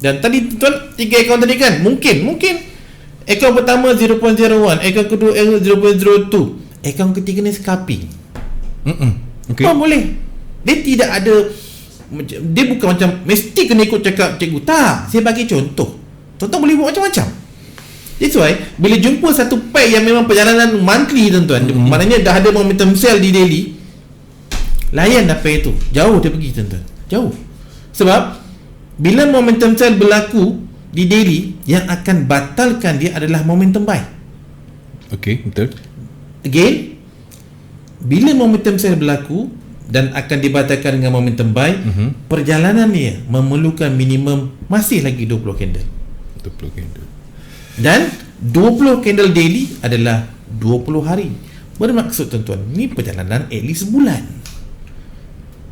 Dan tadi, tuan, 3 akaun tadi kan, mungkin akaun pertama 0.01, akaun kedua 0.02, akaun ketiga ni scalping. Boleh. Dia tidak ada, dia bukan macam mesti kena ikut cakap cikgu. Tak, saya bagi contoh. Tuan-tuan boleh buat macam-macam. That's why bila jumpa satu pair yang memang perjalanan monthly, tuan-tuan, maknanya dah ada momentum sell di daily, layan dah pair tu. Jauh dia pergi, tuan-tuan. Jauh. Sebab bila momentum sell berlaku di daily, yang akan batalkan dia adalah momentum buy. Okay, betul. Again, bila momentum sell berlaku dan akan dibatalkan dengan momentum buy, perjalanan dia memerlukan minimum masih lagi 20 candle. 20 candle. Dan 20 candle daily adalah 20 hari. Bermaksud tuan-tuan, ni perjalanan at least sebulan.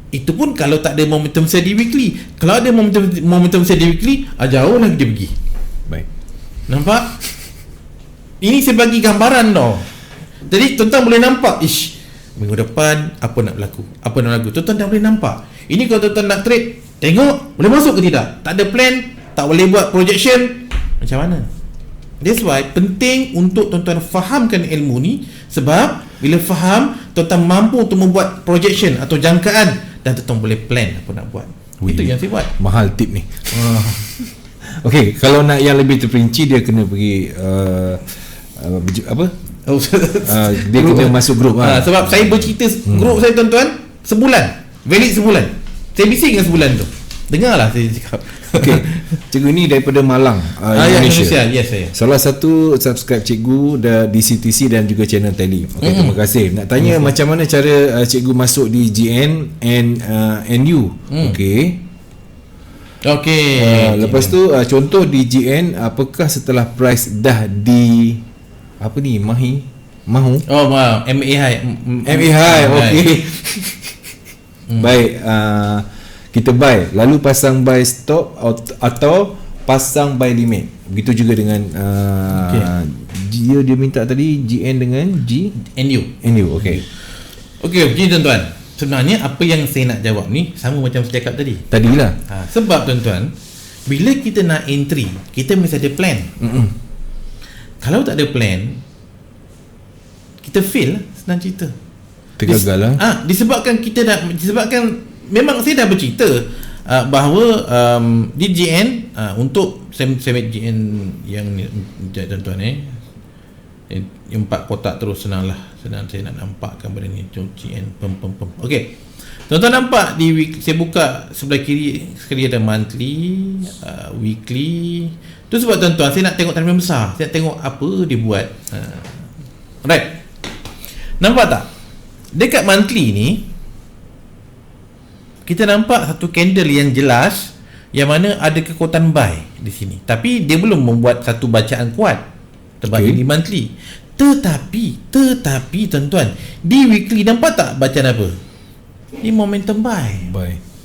Itu pun kalau tak ada momentum sell di weekly. Kalau ada momentum sell di weekly, jauh lagi dia pergi. Baik. Nampak? Ini saya bagi gambaran tau. Jadi tuan-tuan boleh nampak, minggu depan apa nak berlaku, tuan-tuan dah boleh nampak. Ini kalau tuan-tuan nak trade, tengok boleh masuk ke tidak. Tak ada plan, tak boleh buat projection, macam mana? That's why penting untuk tuan-tuan fahamkan ilmu ni. Sebab bila faham, tuan-tuan mampu untuk membuat projection atau jangkaan, dan tuan-tuan boleh plan apa nak buat. Itu yang saya buat. Mahal tip ni. Okey, kalau nak yang lebih terperinci, dia kena pergi dia kena masuk grup. Sebab saya bercerita grup saya tuan-tuan sebulan, valid sebulan. Saya bising dengan sebulan tu. Dengarlah saya cakap. Okey, cikgu ni daripada Malang, Indonesia. Yes, saya. Salah satu subscribe cikgu di CTC dan juga channel Tele. Okey, terima kasih. Nak tanya macam mana cara cikgu masuk di GN and NU. Okey. Lepas tu contoh di GN, apakah setelah price dah di apa ni, mahu MA high. Okey. Baik, kita buy lalu pasang buy stop atau pasang buy limit. Begitu juga dengan dia minta tadi GN dengan NU. Okey. Okey, tuan-tuan. Sebenarnya apa yang saya nak jawab ni sama macam saya cakap tadilah. Sebab tuan-tuan, bila kita nak entry, kita mesti ada plan. Kalau tak ada plan, kita fail, senang cerita. Tergagal lah. Disebabkan memang saya dah bercerita bahawa di GN, untuk saya ambil GN yang tuan-tuan yang 4 kotak terus, senang saya nak nampakkan benda ni. GN okey, tuan-tuan nampak di week, saya buka sebelah kiri sekali ada monthly, weekly. Tu sebab tuan-tuan, saya nak tengok time besar, saya nak tengok apa dia buat. Right, nampak tak dekat monthly ni kita nampak satu candle yang jelas, yang mana ada kekuatan buy di sini, tapi dia belum membuat satu bacaan kuat terbagi di monthly. Tetapi tuan-tuan, di weekly nampak tak bacaan apa? Ini momentum buy.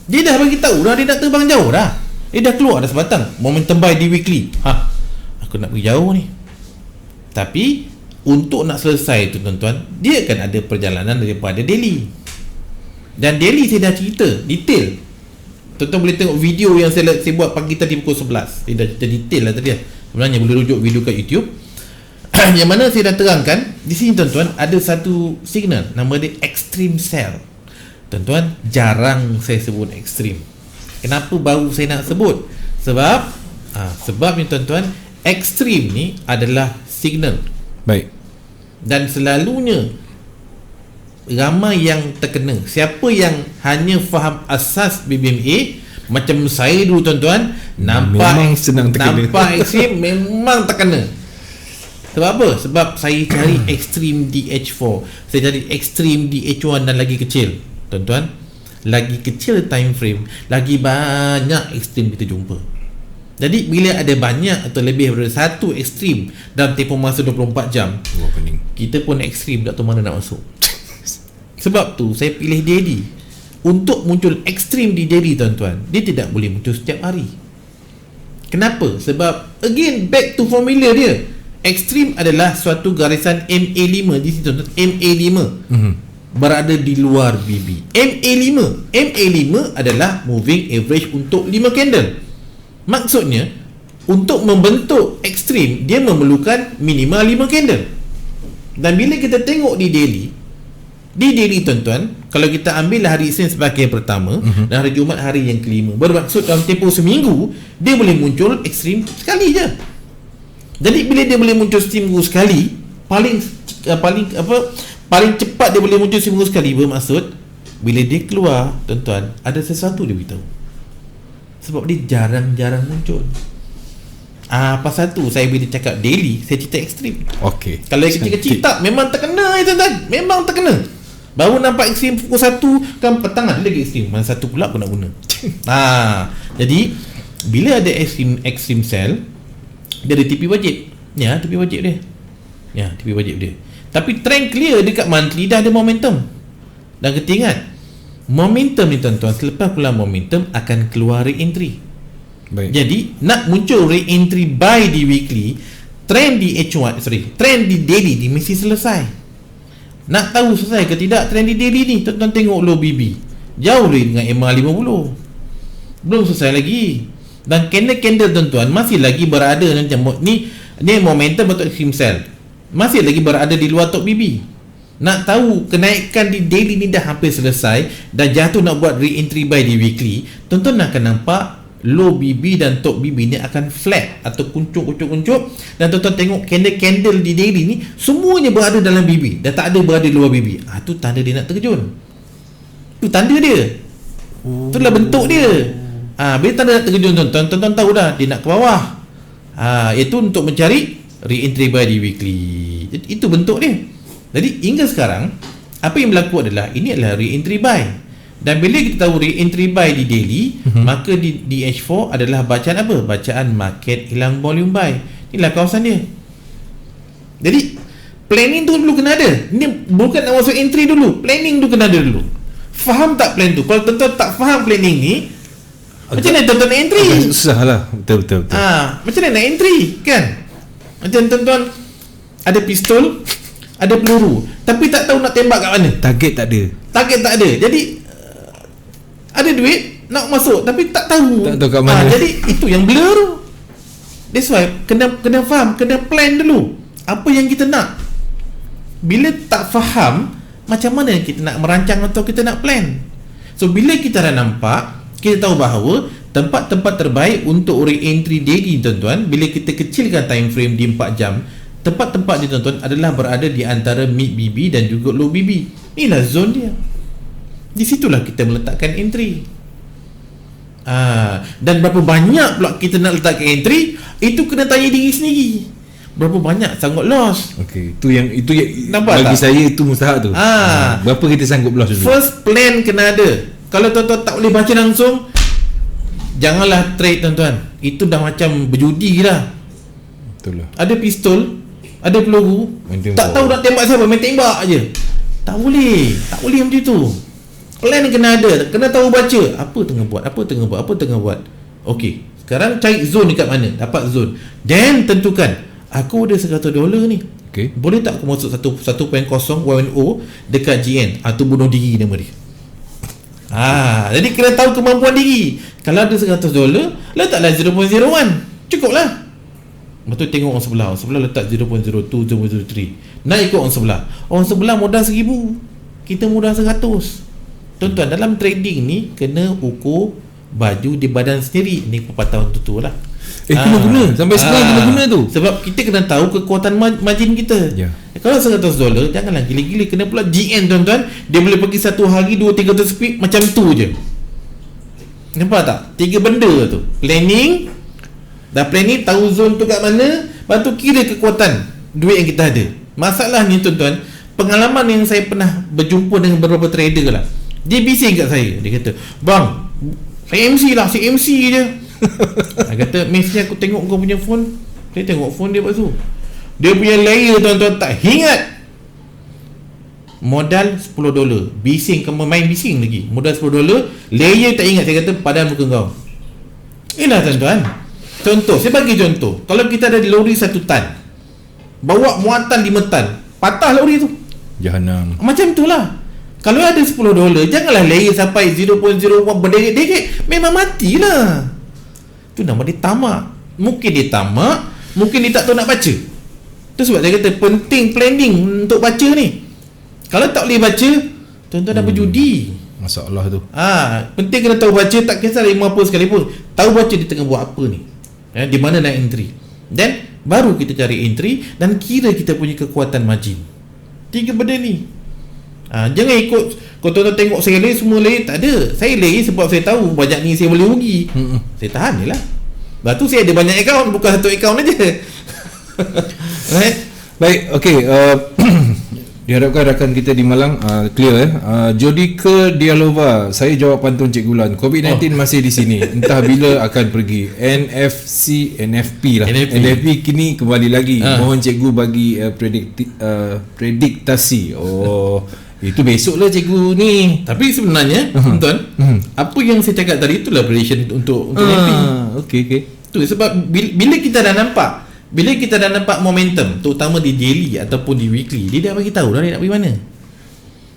Dia dah bagi tahu dah, dia nak terbang jauh dah. Dia dah keluar dah sebatang momentum buy di weekly. Aku nak pergi jauh ni. Tapi untuk nak selesai tu tuan-tuan, dia akan ada perjalanan daripada daily. Dan daily saya dah cerita detail. Tuan-tuan boleh tengok video yang saya buat pagi tadi pukul 11. Saya dah cerita detail lah tadi. Sebenarnya boleh rujuk video kat YouTube. Yang mana saya dah terangkan di sini tuan-tuan, ada satu signal nama dia extreme sell. Tuan-tuan, jarang saya sebut extreme. Kenapa baru saya nak sebut? Sebab ni tuan-tuan, extreme ni adalah signal. Baik. Dan selalunya ramai yang terkena. Siapa yang hanya faham asas BBMA macam saya dulu tuan-tuan, nampak ekstrim memang terkena. Sebab apa? Sebab saya cari ekstrim DH4, saya cari ekstrim DH1 dan lagi kecil. Tuan-tuan, lagi kecil time frame, lagi banyak ekstrim kita jumpa. Jadi bila ada banyak atau lebih daripada satu ekstrim dalam tempoh masa 24 jam, kita pun ekstrim, tak tahu mana nak masuk. Sebab tu saya pilih daily. Untuk muncul ekstrim di daily tuan-tuan, dia tidak boleh muncul setiap hari. Kenapa? Sebab again, back to formula dia. Ekstrim adalah suatu garisan MA5 di situ tuan-tuan. MA5 berada di luar BB. MA5 adalah moving average untuk 5 candle. Maksudnya, untuk membentuk ekstrim, dia memerlukan minimal 5 candle. Dan bila kita tengok di daily tuan-tuan, kalau kita ambil hari Isnin sebagai yang pertama, dan hari Jumaat hari yang kelima, bermaksud dalam tempoh seminggu dia boleh muncul ekstrim sekali je. Jadi bila dia boleh muncul seminggu sekali, paling cepat dia boleh muncul seminggu sekali, bermaksud bila dia keluar tuan-tuan, ada sesuatu dia beritahu. Sebab dia jarang-jarang muncul. Pasal tu saya bila cakap daily, saya cerita ekstrim. Okey. Kalau yang kecil-kecil tak, memang terkena tuan-tuan. Memang terkena. Baru nampak ekstrim pukul 1 kan, petang ada lagi ekstrim. Mana satu pula aku nak guna. Jadi bila ada ekstrim sell, dia ada TP wajib. Ya, TP wajib dia. Tapi trend clear dekat monthly dah ada momentum. Dan kita ingat, momentum ni tuan-tuan, selepas keluar momentum akan keluar re-entry. Baik. Jadi nak muncul re-entry buy di weekly, trend di trend di daily di mesti selesai. Nak tahu selesai ke tidak trend di daily ni, tuan-tuan tengok low BB jauh dengan MA50, belum selesai lagi. Dan candle tuan-tuan masih lagi berada macam ni momentum untuk extreme sell, masih lagi berada di luar top BB. Nak tahu kenaikan di daily ni dah hampir selesai, dah jatuh nak buat re-entry buy di weekly, tuan-tuan akan nampak low BB dan top BB ni akan flat atau kuncup. Dan tuan-tuan tengok candle di daily ni semuanya berada dalam BB, dah tak ada berada di luar BB. Tu tanda dia nak terjun. Tu tanda dia. Itulah bentuk dia. Bila tanda nak terjun, tuan-tuan tahu dah dia nak ke bawah. Itu untuk mencari re-entry buy di weekly. Itu bentuk dia. Jadi hingga sekarang apa yang berlaku adalah ini adalah re-entry buy. Dan bila kita tahu re-entry buy di daily, maka di H4 adalah bacaan apa? Bacaan market hilang volume buy. Inilah kawasan dia. Jadi planning tu dulu kena ada. Ini bukan nak masuk entry dulu, planning tu kena ada dulu. Faham tak plan tu? Kalau tuan-tuan tak faham planning ni, macam mana tuan-tuan nak entry? Susah lah. Betul. Macam mana nak entry kan? Macam tuan-tuan ada pistol, ada peluru, tapi tak tahu nak tembak kat mana. Target tak ada. Jadi ada duit nak masuk tapi tak tahu kat mana. Jadi itu yang blur tu. That's why kena faham, kena plan dulu apa yang kita nak. Bila tak faham, macam mana kita nak merancang atau kita nak plan. So bila kita dah nampak, kita tahu bahawa tempat-tempat terbaik untuk re-entry daily tuan-tuan, bila kita kecilkan time frame di 4 jam, tempat-tempat ni tuan-tuan adalah berada di antara mid BB dan juga low BB. Inilah zone dia. Di situlah kita meletakkan entry. Dan berapa banyak pula kita nak letakkan entry, itu kena tanya diri sendiri. Berapa banyak sanggup loss? Okey, itu yang nampak bagi tak? saya itu mustahak tu. Berapa kita sanggup loss dulu? First plan kena ada. Kalau tuan-tuan tak boleh baca langsung, janganlah trade tuan-tuan. Itu dah macam berjudi lah. Betul lah. Ada pistol, ada peluru, tak tahu nak tembak siapa, main tembak aje. Tak boleh macam tu. Plan kena ada, kena tahu baca apa tengah buat. Okey, sekarang cari zone dekat mana, dapat zone. Then tentukan, aku ada $100 ni. Okay. Boleh tak aku masuk 1.0 1.0 dekat GN? Tu bunuh diri nama dia. Jadi kena tahu kemampuan diri. Kalau ada $100, letaklah 0.01. Cukup lah. Lepas tu tengok orang sebelah letak 0.02, 0.03. Naik ikut orang sebelah modal 1,000, kita modal 100. Tuan-tuan, dalam trading ni kena ukur baju di badan sendiri. Ni pepatah tu lah. Kena guna. Sampai sekarang kena guna tu. Sebab kita kena tahu kekuatan margin kita. Kalau $100, janganlah gila-gila. Kena pula GN tuan-tuan, dia boleh pergi satu hari 2-300 speed macam tu je. Nampak tak? 3 benda tu. Planning, dah planning, tahu zone tu kat mana, lepas tu kira kekuatan duit yang kita ada. Masalah ni tuan-tuan, pengalaman yang saya pernah berjumpa dengan beberapa trader lah, dia bising kat saya. Dia kata, bang, saya MC je. Dia kata, mesti aku tengok kau punya phone. Saya tengok phone dia lepas tu, dia punya layer tuan-tuan tak ingat. Modal $10, bising, kamu main bising lagi. Modal $10, layer tak ingat. Saya kata, padan muka kau. Inilah tuan-tuan. Contoh, saya bagi contoh. Kalau kita ada lori 1 tan, bawa muatan 5 tan, patah lori tu, Jahanam. macam itulah. Kalau ada $10, janganlah layer sampai 0.01 berderet-deret. Memang matilah. Tu nama dia tamak. Mungkin dia tamak, mungkin dia tak tahu nak baca. Tu sebab saya kata penting planning untuk baca ni. Kalau tak boleh baca, tuan-tuan dah berjudi. Masalah tu. Penting kena tahu baca, tak kisah 5 apa sekalipun. Tahu baca dia tengah buat apa ni. Di mana nak entry. Dan baru kita cari entry dan kira kita punya kekuatan margin. 3 benda ni. Jangan ikut. Kalau tuan-tuan tengok saya lay, semua lay, tak ada. Saya lay sebab saya tahu banyak ni saya boleh rugi. Saya tahan je lah. Lepas tu saya ada banyak akaun, bukan satu akaun aja. Right? Baik, okey. Diharapkan rakan kita di Malang clear Jodika Dialova, saya jawab pantun Cik Gulan. COVID-19 masih di sini. Entah bila akan pergi. NFP lah. NFP kini kembali lagi. Mohon cikgu bagi prediktasi. Itu besok lah cikgu ni. Tapi sebenarnya tuan, apa yang saya cakap tadi itulah prediction untuk NFP. Okey. Tu sebab bila kita dah nampak momentum, terutama di daily ataupun di weekly, dia dah bagi tahu dah dia nak pergi mana.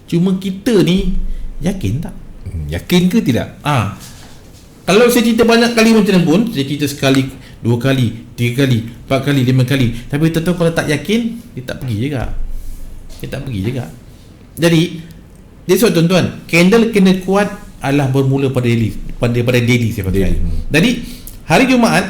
Cuma kita ni yakin tak? Yakin ke tidak? Kalau saya cerita banyak kali macam mana pun, saya cerita sekali, 2 kali, 3 kali, 4 kali, 5 kali, tapi tentu kalau tak yakin, dia tak pergi juga. Jadi dia sebab tuan-tuan, candle kena kuat adalah bermula pada daily saya pakai. Jadi hari Jumaat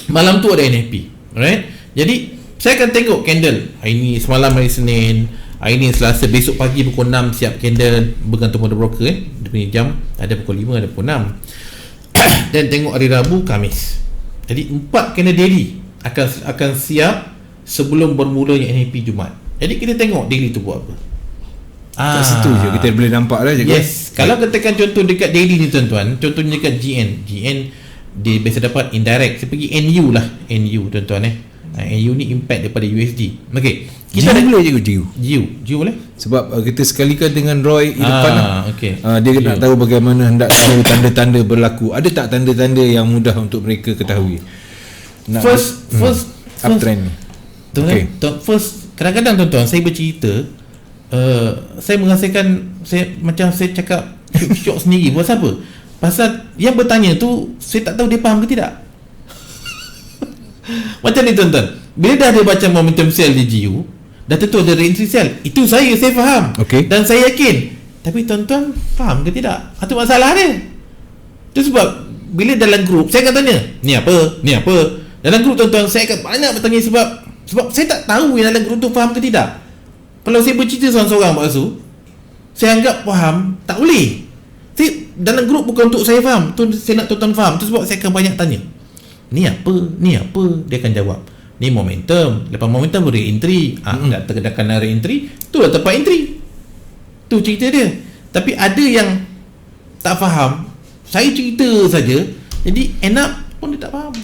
malam tu ada NFP. Alright. Jadi saya akan tengok candle. Hari ni semalam hari Senin, hari ni Selasa, besok pagi pukul 6 siap candle, bergantung pada broker dia punya jam, ada pukul 5, ada pukul 6. Dan tengok hari Rabu, Khamis. Jadi 4 candle daily akan siap sebelum bermulanya NFP Jumaat. Jadi kita tengok daily tu buat apa. Kat situ je kita boleh nampak dah je. Yes. Kalau katakan contoh dekat daily ni tuan-tuan, contohnya dekat GN dia biasa dapat indirect. Saya pergi NU lah, NU tuan-tuan NU ni impact daripada USD. Okey, kita boleh je GU boleh sebab kita sekalikan dengan Roy depan okey. Dia nak tahu bagaimana hendak tahu tanda-tanda berlaku. Ada tak tanda-tanda yang mudah untuk mereka ketahui? First uptrend. Okay. First, kadang-kadang tuan-tuan saya bercerita, saya merasakan saya cakap syok sendiri. Buat apa? Pasal yang bertanya tu saya tak tahu dia faham ke tidak. Macam ni tuan-tuan, bila dah dia baca momentum sell di GU, dah tentu ada re-entry sell. Itu saya faham, dan saya yakin. Tapi tuan-tuan faham ke tidak? Itu masalah dia. Itu sebab bila dalam grup saya akan tanya, ni apa? Dalam grup tuan-tuan saya akan banyak bertanya sebab saya tak tahu yang dalam grup tu faham ke tidak. Kalau saya bercerita seorang-seorang bakso, saya anggap faham, tak boleh. Dalam grup bukan untuk saya faham, tu saya nak tuan-tuan faham. Tu sebab saya akan banyak tanya, ni apa? Dia akan jawab, ni momentum. Lepas momentum re-entry. Dah terkedakan re-entry, tu lah tempat entry. Tu cerita dia. Tapi ada yang tak faham, saya cerita saja, jadi end up pun dia tak faham.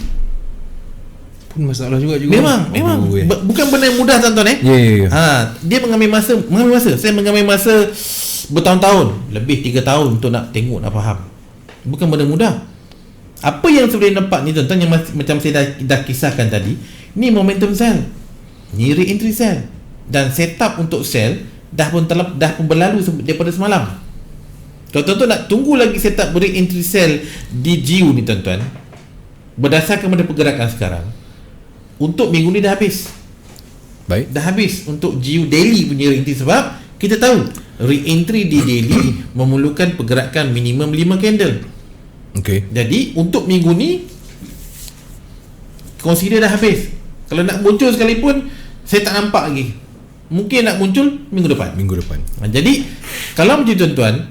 Pun masalah juga. Memang bukan benda yang mudah tuan-tuan dia mengambil masa. Saya mengambil masa bertahun-tahun, lebih 3 tahun untuk nak tengok, nak faham. Bukan benda mudah. Apa yang saya boleh nampak ni tuan-tuan, yang macam saya dah kisahkan tadi, ni momentum sell, ni re-entry sell, dan setup untuk sell dah pun berlalu daripada semalam. Kalau tuan-tuan nak tunggu lagi setup re-entry sell di GU ni tuan-tuan, berdasarkan pada pergerakan sekarang, untuk minggu ni dah habis. Baik. Dah habis untuk GU daily punya re-entry, sebab kita tahu re-entry di daily memerlukan pergerakan minimum 5 candle. Jadi untuk minggu ni consider dah habis. Kalau nak muncul sekalipun, saya tak nampak lagi. Mungkin nak muncul minggu depan. Jadi kalau macam tuan-tuan,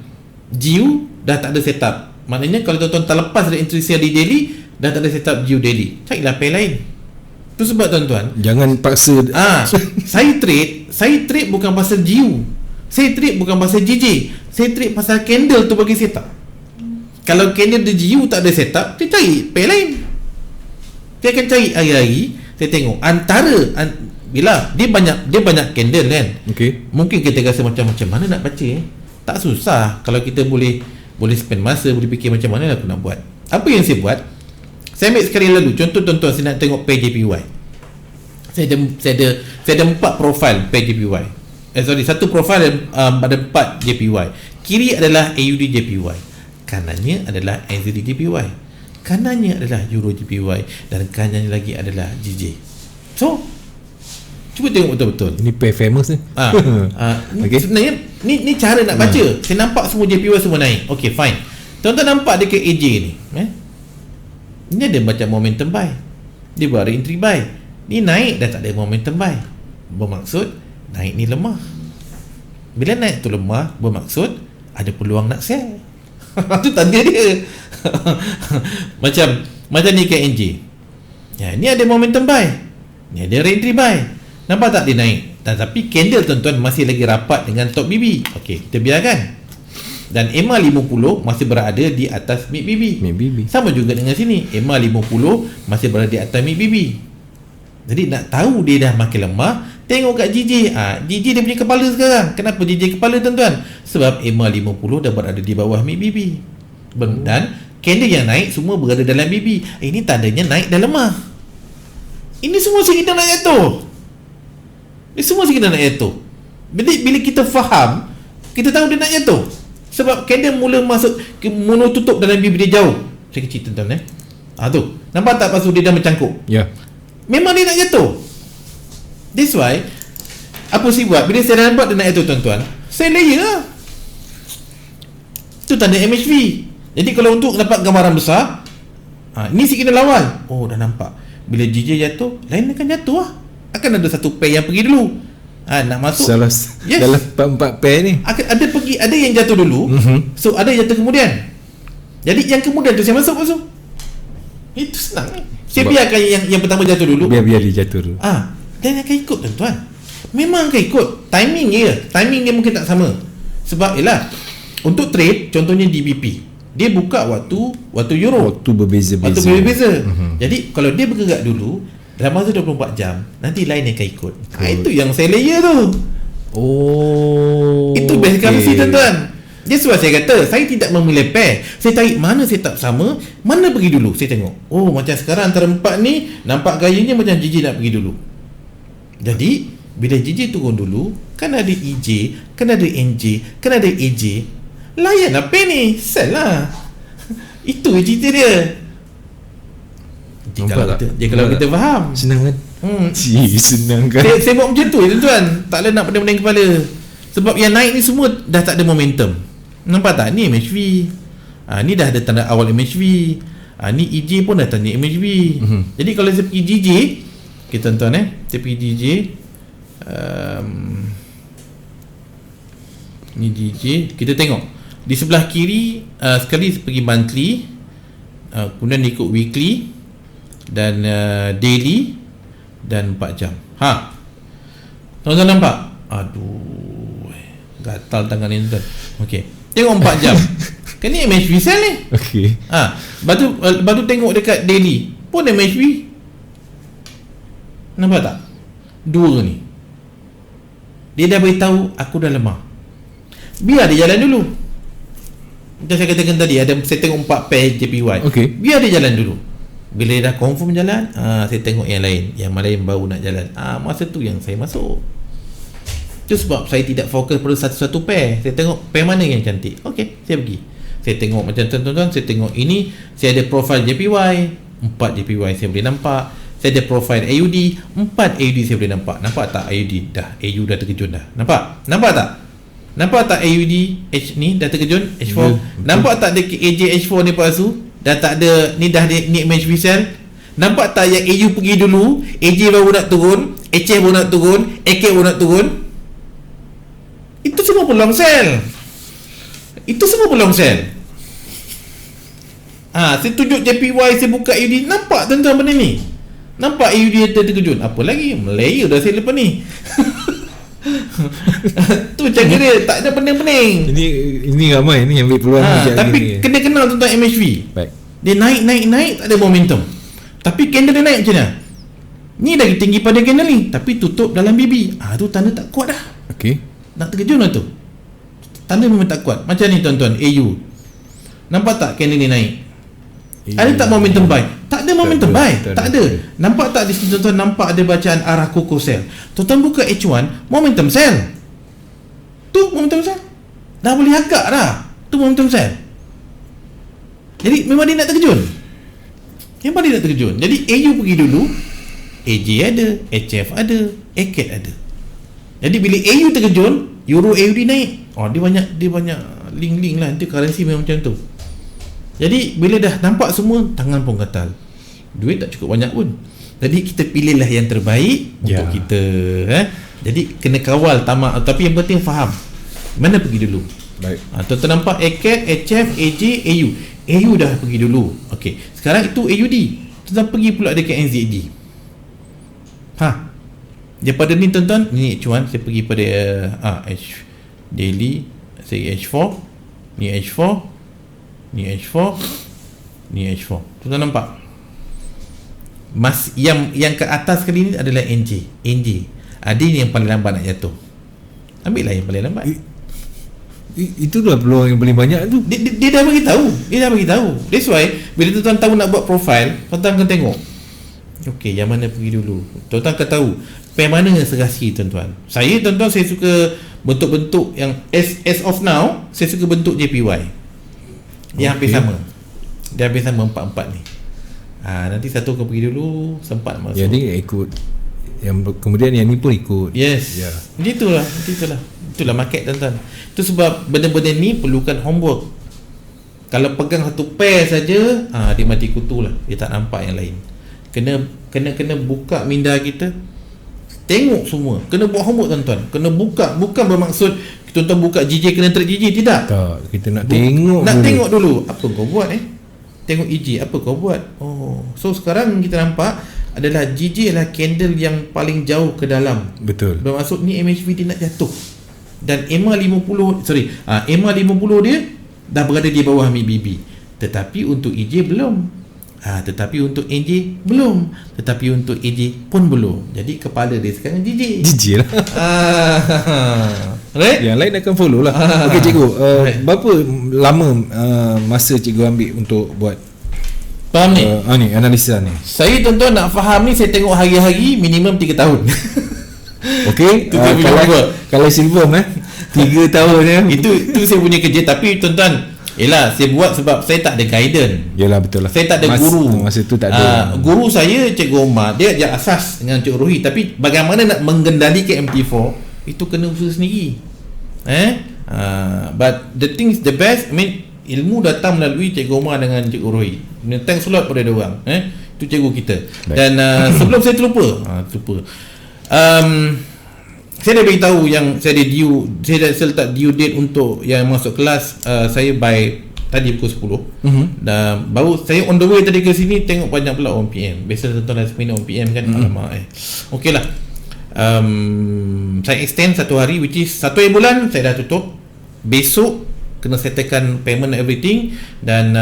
GU dah tak ada setup. Maknanya kalau tuan-tuan terlepas re-entry sell di daily, dah tak ada setup GU daily, carilah pair lain. Itu sebab tuan-tuan, jangan paksa. Saya trade bukan pasal GU, saya trade bukan pasal JJ, saya trade pasal candle tu bagi setup. Kalau candle di GU tak ada setup, saya cari pair lain. Saya akan cari hari-hari. Saya tengok antara bila dia banyak candle kan. Mungkin kita rasa macam mana nak baca tak susah. Kalau kita boleh spend masa, boleh fikir macam mana aku nak buat. Apa yang saya buat, saya ambil sekali lalu contoh tuan-tuan, saya nak tengok pair JPY. Saya ada 4 profil pair JPY. Satu profil ada 4 JPY. Kiri adalah AUD JPY, kanannya adalah NZD JPY, kanannya adalah Euro JPY, dan kanannya lagi adalah GJ. So cuba tengok betul-betul. Ini pair famous ni. Sebenarnya ni cara nak baca. Saya nampak semua JPY semua naik. Okay, fine. Tuan-tuan nampak dekat AJ ni, ini ada macam momentum buy, dia buat entry buy. Ni naik dah tak ada momentum buy, bermaksud naik ni lemah. Bila naik tu lemah, bermaksud ada peluang nak sell. Itu tanda dia. Macam ni KNJ. Ni ada momentum buy, ni ada entry buy. Nampak tak dia naik? Tapi candle tuan-tuan masih lagi rapat dengan top BB. Okey, kita biarkan. Dan EMA 50 masih berada di atas mid BB. Sama juga dengan sini. EMA 50 masih berada di atas mid BB. Jadi nak tahu dia dah makin lemah, tengok kat JJ. JJ dia punya kepala sekarang. Kenapa JJ kepala tuan-tuan? Sebab EMA 50 dah berada di bawah mid BB. Dan candle yang naik semua berada dalam BB. Ini tandanya naik dan lemah. Ini semua signal nak jatuh. Ini semua signal nak jatuh. Bila kita faham, kita tahu dia nak jatuh. Sebab candle mula tutup dalam BB dia jauh. Saya kecil tuan-tuan tu. Nampak tak pasal dia dah mencangkuk? Ya. Memang dia nak jatuh. That's why apa saya buat bila saya nampak dia nak jatuh tuan-tuan, saya layer lah. Itu tanda MHV. Jadi kalau untuk dapat gambaran besar, ni signal awal. Oh, dah nampak. Bila JJ jatuh, lain akan jatuh lah. Akan ada satu pair yang pergi dulu. Nak masuk dalam 4 pair ni ada yang jatuh dulu. So ada yang jatuh kemudian. Jadi yang kemudian tu saya masuk. Itu senang ni. Saya biarkan yang pertama jatuh dulu. Biar dia jatuh dulu. Dan akan ikut tuan-tuan. Memang akan ikut. Timing dia mungkin tak sama. Sebab untuk trade contohnya DBP, dia buka waktu Euro. Waktu berbeza. Jadi kalau dia bergerak dulu dalam masa 24 jam, nanti lain akan ikut. Itu yang saya layer tu. Itu best currency tuan-tuan. That's why saya kata saya tidak memilih pair. Saya tarik mana setup sama, mana pergi dulu. Saya tengok, macam sekarang antara 4 ni nampak gayanya macam JJ nak pergi dulu. Jadi bila JJ turun dulu, kan ada EJ, kan ada NJ, kan ada AJ. Layan apa ni? Sell lah. Itu cerita dia. Kalau kita faham, senang kan? Senang kan? Saya buat macam tu tuan-tuan. Tak boleh nak pening-pening kepala. Sebab yang naik ni semua dah tak ada momentum. Nampak tak? Ni MHV. Ni dah ada tanda awal MHV. Ni EJ pun dah tanda MHV. Jadi kalau saya pergi JJ, okay tuan-tuan saya pergi JJ. Ni JJ. Kita tengok di sebelah kiri, sekali pergi monthly, kemudian ikut weekly dan daily dan 4 jam. Tuan-tuan nampak? Aduh, gatal tangan ni tuan. Okey, tengok 4 jam. Kan ni MHV sell ni. Okey. Baru tengok dekat daily pun MHV. Nampak tak? Dua ni. Dia dah beritahu aku dah lemah. Biar dia jalan dulu. Macam saya katakan tadi, saya tengok 4 pair JPY. Okay. Biar dia jalan dulu. Bila dia dah confirm jalan, saya tengok yang lain. Yang lain baru nak jalan. Masa tu yang saya masuk. Itu sebab saya tidak fokus pada satu-satu pair. Saya tengok pair mana yang cantik. Okey, saya pergi. Saya tengok macam tuan-tuan, saya tengok ini, saya ada profile JPY, 4 JPY saya boleh nampak. Saya ada profile AUD, 4 AUD saya boleh nampak. Nampak tak AUD? AU dah terkejut dah. Nampak tak? Nampak tak AUD H ni dah terkejut H4? Nampak tak dia AJ H4 ni palsu? Dah tak ada ni, dah ni MHV sell. Nampak tak yang AU pergi dulu, AJ baru nak turun, HF baru nak turun, AK baru nak turun. Itu semua peluang sell. Saya tunjuk JPY, saya buka AUD. Nampak tuan-tuan benda ni? Nampak AUD dia terkejut. Apa lagi? Melayu dah saya lepas ni. Tu cara dia, tak ada pening-pening. Ini ramai ni ambil peluang tapi ni. Kena kenal tuan-tuan MHV. Baik. Dia naik tak ada momentum. Tapi candle dia naik macam mana? Ni lagi tinggi pada candle ni, tapi tutup dalam BB. Tu tanda tak kuat dah. Okey. Nak terkejut lah tu. Tanda memang tak kuat. Macam ni tuan-tuan, AU. Nampak tak candle ni naik? Ada tak momentum buy? Tak ada momentum buy. Tak ada. Nampak tak di sini tuan-tuan, nampak ada bacaan arah Coco sell. Tuan-tuan buka H1, momentum sell. Tu momentum sell. Dah boleh agak dah. Tu momentum sell. Jadi memang dia nak terkejut. Jadi AU pergi dulu, AJ ada, HF ada, AKET ada. Jadi bila AU terkejut, Euro AUD naik. Dia banyak link-link lah. Nanti currency memang macam tu. Jadi bila dah nampak semua, tangan pun gatal. Duit tak cukup banyak pun. Jadi kita pilihlah yang terbaik untuk kita. Jadi kena kawal tamak. Tapi yang penting faham mana pergi dulu. Baik. Tuan-tuan nampak AKET, HF, AJ, AU. AU dah pergi dulu. Okey. Sekarang itu AUD. Tuan-tuan pergi pula dekat NZD. Daripada ni tuan-tuan, ni H1 saya pergi pada H daily, saya H4, ni H4, ni H4, ni H4. Tuan-tuan nampak? Yang ke atas kali ni adalah NJ. Ada ni yang paling lambat nak jatuh. Ambil lah yang paling lambat. Itulah peluang yang paling banyak tu. Dia dah bagi tahu. That's why bila tuan-tuan tahu nak buat profile, tuan-tuan akan tengok. Okey, yang mana pergi dulu. Tuan-tuan akan tahu pair mana yang serasi tuan-tuan. Saya suka bentuk-bentuk yang as of now, saya suka bentuk JPY. Dia hampir sama. Dia hampir sama 4 ni. Nanti satu akan pergi dulu, sempat masuk. Jadi ikut. Yang kemudian yang ni pun ikut. Yes. Itulah market tuan-tuan. Itu sebab benda-benda ni perlukan homework. Kalau pegang satu pair saja, dia mati kutu lah. Dia tak nampak yang lain. Kena buka minda kita. Tengok semua. Kena buat homework tuan-tuan. Kena buka. Bukan bermaksud tuan-tuan buka GJ kena track GJ. Tidak. Tak, kita nak tengok dulu. Tengok dulu. Apa kau buat Tengok EJ. Apa kau buat? So sekarang kita nampak adalah GJ adalah candle yang paling jauh ke dalam. Betul. Bermaksud ni MACD dia nak jatuh. Dan EMA 50 dia dah berada di bawah MACD. Tetapi untuk EJ belum. Tetapi untuk NJ belum. Tetapi untuk AJ pun belum. Jadi kepala dia sekarang GJ lah. Right? Yang lain akan follow lah. Okey cikgu, berapa lama masa cikgu ambil untuk buat faham ni? Ni analisa ni. Saya tuan-tuan nak faham ni, saya tengok hari-hari minimum 3 tahun. Okey, kalau silver 3 tahun ya. Itu saya punya kerja. Tapi tuan-tuan, yelah, saya buat sebab saya tak ada guidance. Yelah, betul lah. Saya tak ada guru. Masa tu tak ada. Guru saya Cikgu Omar, dia ajar asas dengan Cikgu Rohi. Tapi bagaimana nak mengendalikan MT4, itu kena usaha sendiri. But the thing is the best, ilmu datang melalui Cikgu Omar dengan Cikgu Rohi. Thanks a lot pada diorang. Itu cikgu kita. Baik. Dan sebelum saya terlupa. Saya dah beritahu yang saya dah letak due date untuk yang masuk kelas saya by tadi pukul 10. Dan baru saya on the way tadi ke sini, tengok banyak pula 1 PM. Biasa tuan-tuan dah seminar 1 PM kan. Alamak. Okey lah. Saya extend 1 hari, which is 1 bulan saya dah tutup. Besok kena settlekan payment and everything. Dan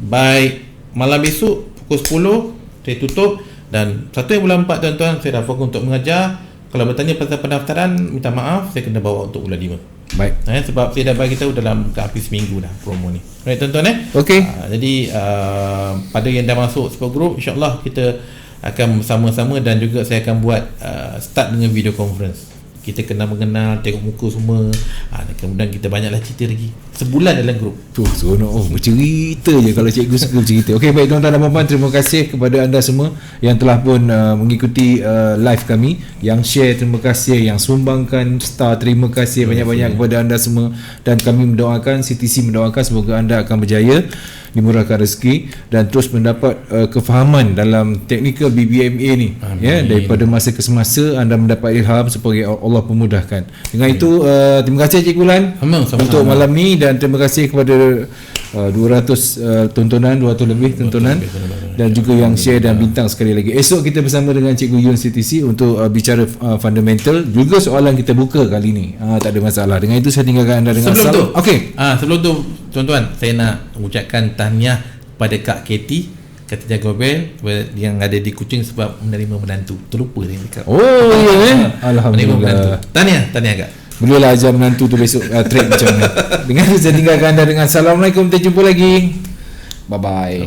by malam besok pukul 10 saya tutup. Dan 1 bulan 4 tuan-tuan, saya dah fokus untuk mengajar. Kalau bertanya pasal pendaftaran, minta maaf, saya kena bawa untuk bulan 5. Baik. Sebab saya dah bagi tahu dalam habis seminggu dah promo ni. Right tuan-tuan Okey. Jadi pada yang dah masuk support group, insya-Allah kita akan bersama-sama. Dan juga saya akan buat start dengan video conference. Kita kena mengenal, tengok muka semua. Kemudian kita banyaklah cerita lagi. Sebulan dalam grup. Seronok. Bercerita je kalau cikgu suka bercerita. Okey, baik tuan-tuan dan puan-puan, terima kasih kepada anda semua yang telah pun mengikuti live kami, yang share terima kasih, yang sumbangkan star terima kasih banyak-banyak kepada anda semua. Dan kami mendoakan, CTC mendoakan semoga anda akan berjaya, dimurahkan rezeki dan terus mendapat kefahaman dalam teknikal BBMA ni. Ya, daripada masa ke semasa anda mendapat ilham supaya Allah pemudahkan. Dengan itu terima kasih Cikgu Lan untuk malam ni, dan terima kasih kepada 200 tontonan, 200 lebih tontonan, dan juga yang share dan bintang sekali lagi. Esok kita bersama dengan Cikgu Yun CTC untuk bicara fundamental, juga soalan kita buka kali ni. Tak ada masalah. Dengan itu saya tinggalkan anda dengan sebelum salam. Okey. Sebelum tu tuan-tuan, saya nak ucapkan tahniah pada Kak Katie, kata jaga bel yang ada di Kuching sebab menerima menantu. Terlupa dia cakap. Alhamdulillah. Tahniah Kak. Beliaulah ajar menantu tu besok trade macam mana. Dengan itu saya tinggalkan anda dengan Assalamualaikum. Kita jumpa lagi. Bye bye.